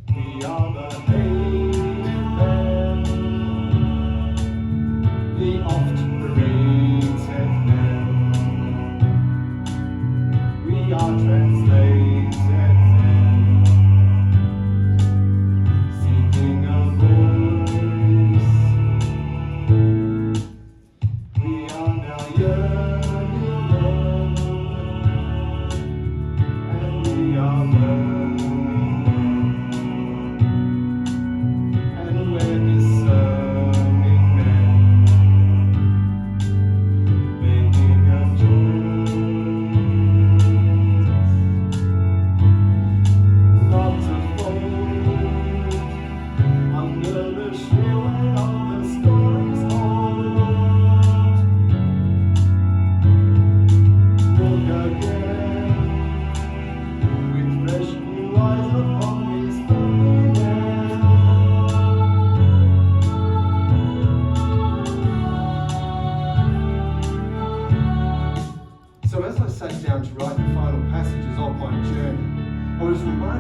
We are the the oft-berated men. We are translated men, seeking a voice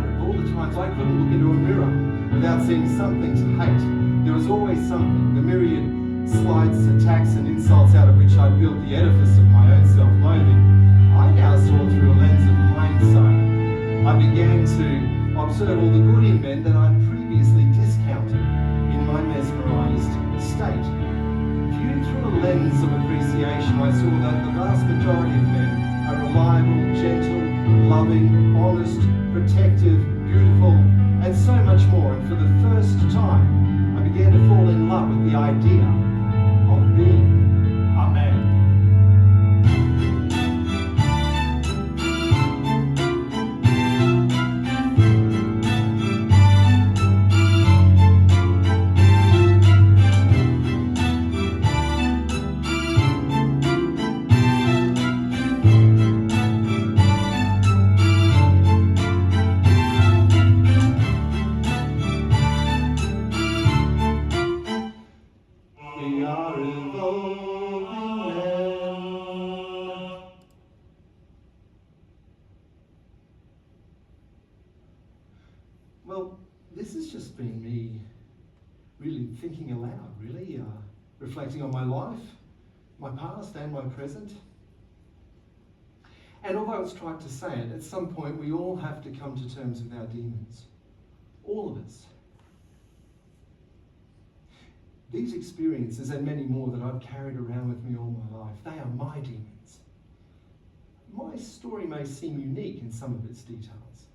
of all the times I couldn't look into a mirror without seeing something to hate. There was always something, the myriad slights, attacks and insults out of which I'd built the edifice of my own self-loathing. I now saw through a lens of hindsight. I began to observe all the good in men that I'd previously discounted in my mesmerized state. Viewed through a lens of appreciation, I saw that the vast majority of men are reliable, gentle, loving, honest, protective, beautiful, and so much more. And for the first time, I began to fall in love with the idea of being a man. We are evolving men. Well, this has just been me really thinking aloud, really, reflecting on my life, my past and my present. And although it's trite to say it, at some point we all have to come to terms with our demons. All of us. These experiences and many more that I've carried around with me all my life, they are my demons. My story may seem unique in some of its details,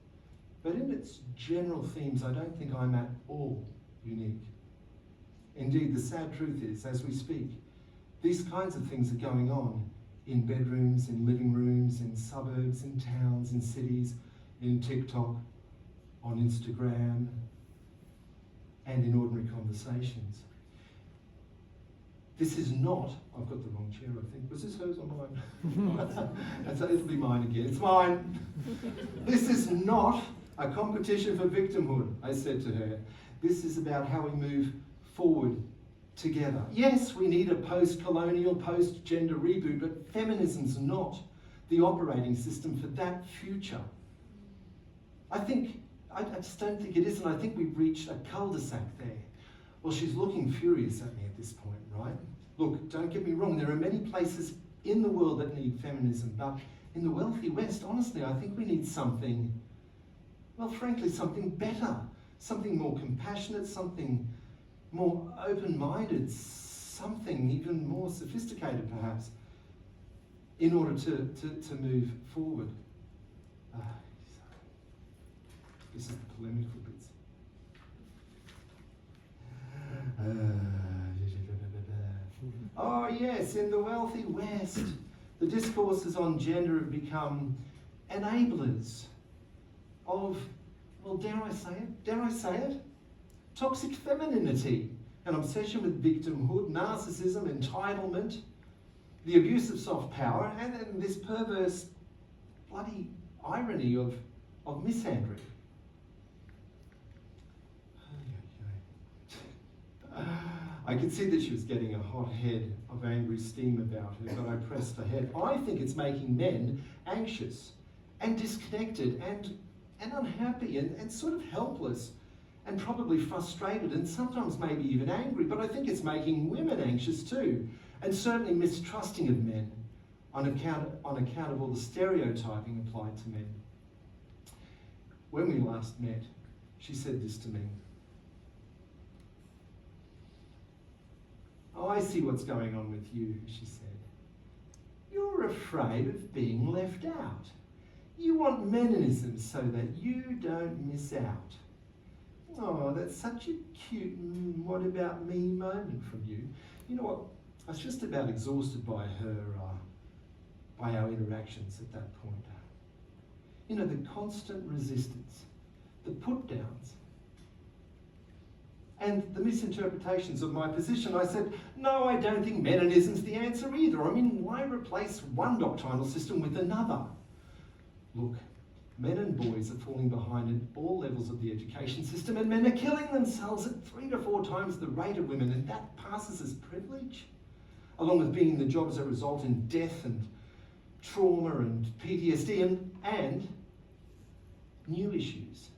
but in its general themes, I don't think I'm at all unique. Indeed, the sad truth is, as we speak, these kinds of things are going on in bedrooms, in living rooms, in suburbs, in towns, in cities, in TikTok, on Instagram, and in ordinary conversations. This is not, I've got the wrong chair, I think. Was this hers or mine? It'll be mine again. It's mine. This is not a competition for victimhood, I said to her. This is about how we move forward together. Yes, we need a post-colonial, post-gender reboot, but feminism's not the operating system for that future. I just don't think it is, and I think we've reached a cul-de-sac there. Well, she's looking furious at me at this point, right? Look, don't get me wrong, there are many places in the world that need feminism, but in the wealthy West, honestly, I think we need something, well, frankly, something better, something more compassionate, something more open-minded, something even more sophisticated, perhaps, in order to move forward. This is the polemical bits. Oh yes, in the wealthy West, the discourses on gender have become enablers of, well, dare I say it? Toxic femininity, an obsession with victimhood, narcissism, entitlement, the abuse of soft power, and then this perverse bloody irony of misandry. I could see that she was getting a hot head of angry steam about her, but I pressed ahead. I think it's making men anxious and disconnected and unhappy and sort of helpless and probably frustrated and sometimes maybe even angry, but I think it's making women anxious too, and certainly mistrusting of men on account of all the stereotyping applied to men. When we last met, she said this to me. "Oh, I see what's going on with you," she said. "You're afraid of being left out. You want meninism so that you don't miss out." Oh, that's such a cute what about me moment from you. You know what? I was just about exhausted by by our interactions at that point. You know, the constant resistance, the put-downs, and the misinterpretations of my position. I said, no, I don't think meninism's the answer either. I mean, why replace one doctrinal system with another? Look, men and boys are falling behind at all levels of the education system, and men are killing themselves at 3 to 4 times the rate of women, and that passes as privilege, along with being in the job as a result in death and trauma and PTSD and new issues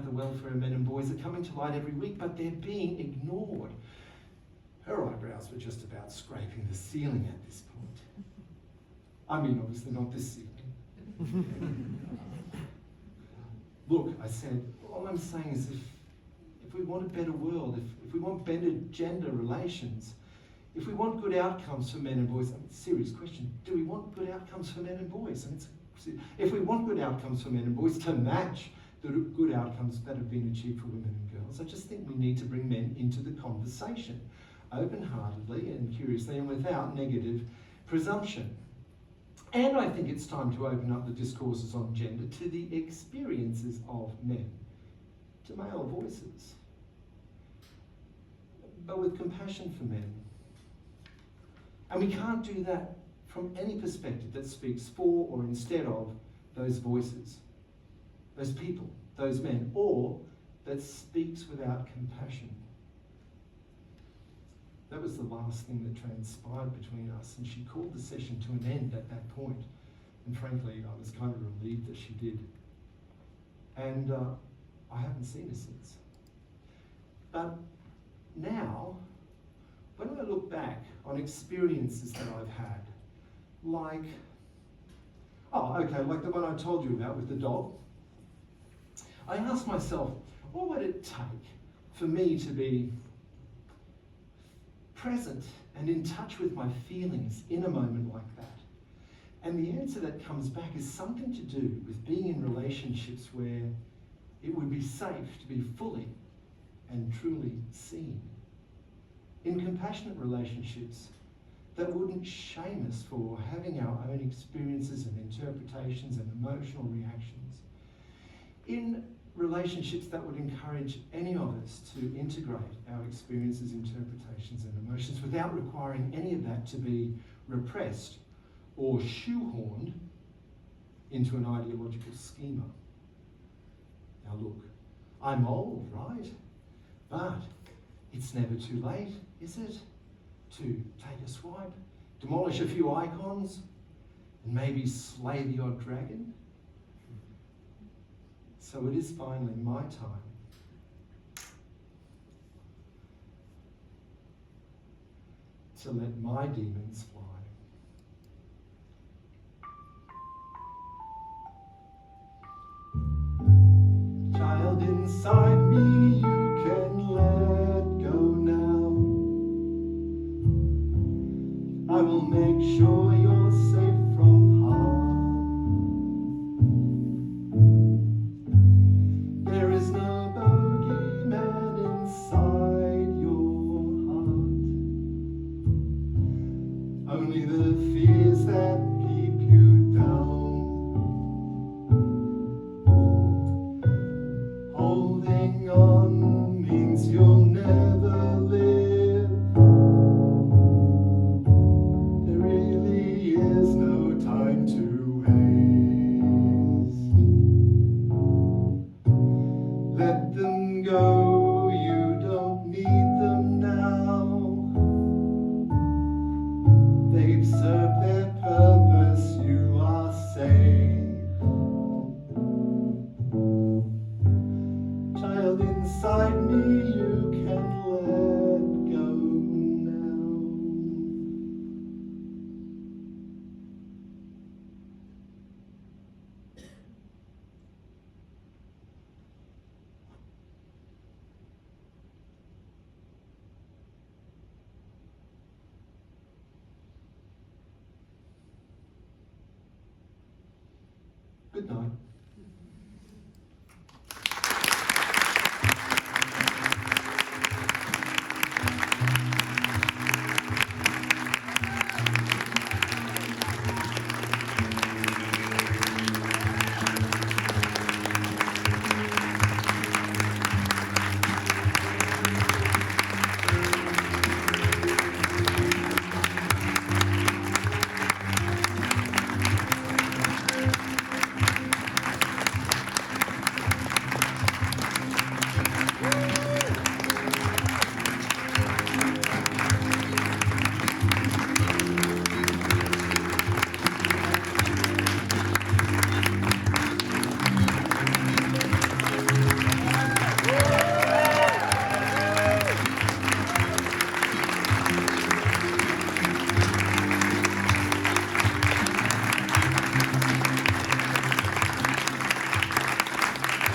the welfare of men and boys are coming to light every week, but they're being ignored. Her eyebrows were just about scraping the ceiling at this point. I mean, obviously not this ceiling. Look, I said, all I'm saying is if we want a better world, if we want better gender relations, if we want good outcomes for men and boys, I mean, serious question, do we want good outcomes for men and boys? I mean, if we want good outcomes for men and boys to match the good outcomes that have been achieved for women and girls, I just think we need to bring men into the conversation, open-heartedly and curiously and without negative presumption. And I think it's time to open up the discourses on gender to the experiences of men, to male voices, but with compassion for men. And we can't do that from any perspective that speaks for or instead of those voices, those people, those men, or that speaks without compassion. That was the last thing that transpired between us, and she called the session to an end at that point. And frankly, I was kind of relieved that she did. And I haven't seen her since. But now, when I look back on experiences that I've had, like the one I told you about with the dog, I asked myself, what would it take for me to be present and in touch with my feelings in a moment like that? And the answer that comes back is something to do with being in relationships where it would be safe to be fully and truly seen. In compassionate relationships that wouldn't shame us for having our own experiences and interpretations and emotional reactions. In relationships that would encourage any of us to integrate our experiences, interpretations and emotions without requiring any of that to be repressed or shoehorned into an ideological schema. Now look, I'm old, right? But it's never too late, is it? To take a swipe, demolish a few icons, and maybe slay the odd dragon. So it is finally my time to let my demons fly. Child inside me, you can let go now. I will make sure you're safe from harm. There is no bogeyman inside your heart, only the fears that keep you down. Holding on means you'll never live. There really is no time to waste. Let them go, you don't need them now. They've served their purpose, you are safe. Child inside me, you can let go now. Good night.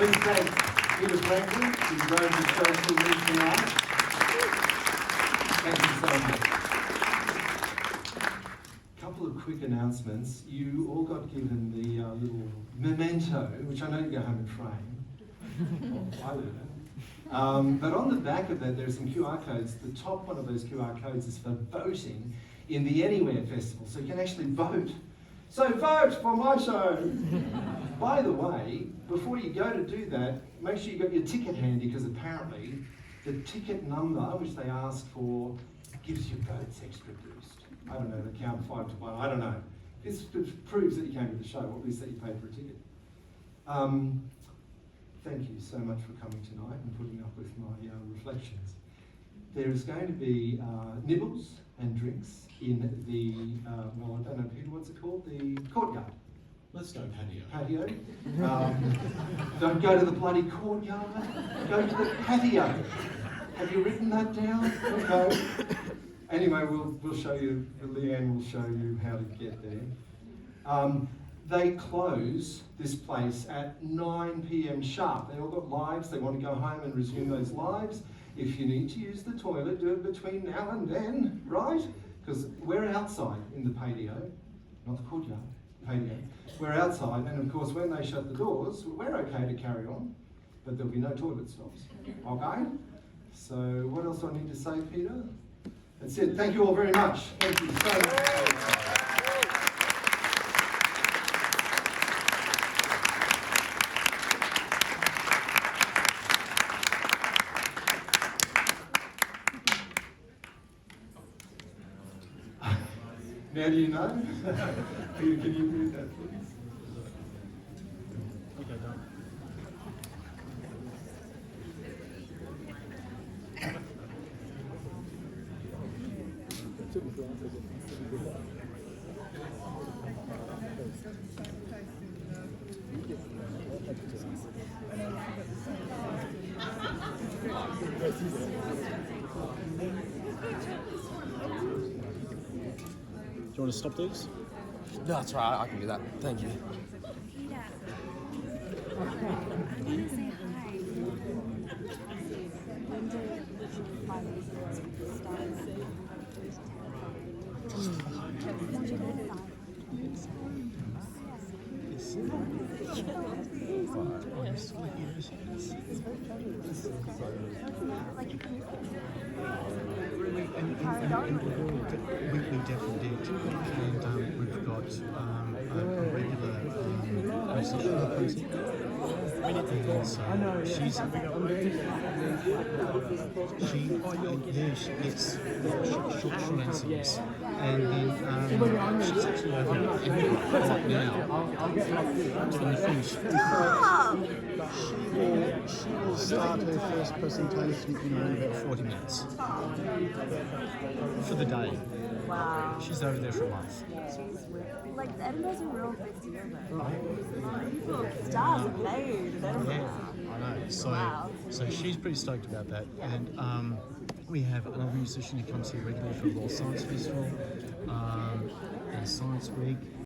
Please thank Peter Franklin, who's going to social me tonight. Thank you so much. Couple of quick announcements. You all got given the little memento, which I know you go home and frame. Well, I learned it. But on the back of that, there are some QR codes. The top one of those QR codes is for voting in the Anywhere Festival, so you can actually vote. So vote for my show! By the way, before you go to do that, make sure you got your ticket handy, because apparently the ticket number, which they ask for, gives your votes extra boost. I don't know, they count 5 to 1, I don't know. This proves that you came to the show, or at least that you paid for a ticket. Thank you so much for coming tonight and putting up with my reflections. There is going to be nibbles and drinks in the, well, I don't know, Peter, what's it called? The courtyard. Let's go patio. Patio. Don't go to the bloody courtyard, go to the patio. Have you written that down? Okay. Anyway, we'll show you, Leanne will show you how to get there. They close this place at 9 p.m. sharp. They all got lives, they want to go home and resume those lives. If you need to use the toilet, do it between now and then, right? Because we're outside in the patio, not the courtyard, patio. We're outside, and of course when they shut the doors, we're okay to carry on, but there'll be no toilet stops, okay? So what else do I need to say, Peter? That's it. Thank you all very much. Thank you so much. Now do you know? Peter, can you do that, please? Okay, done. Do you want to stop these? No, that's right. I can do that. Thank you. Peter, I want to say hi. When did you finally We definitely did, and we've got a regular musician. She gets short answers, and then she's actually over right now doing the finish. She will start her first presentation in around about 40 minutes for the day. Wow. She's over there for a month. Like, Edinburgh's a real big deal, though. Stars are made in Edinburgh. Yeah, I know. So, Wow. so she's pretty stoked about that. And we have another musician who comes here regularly for the Raw Science Festival and Science Week.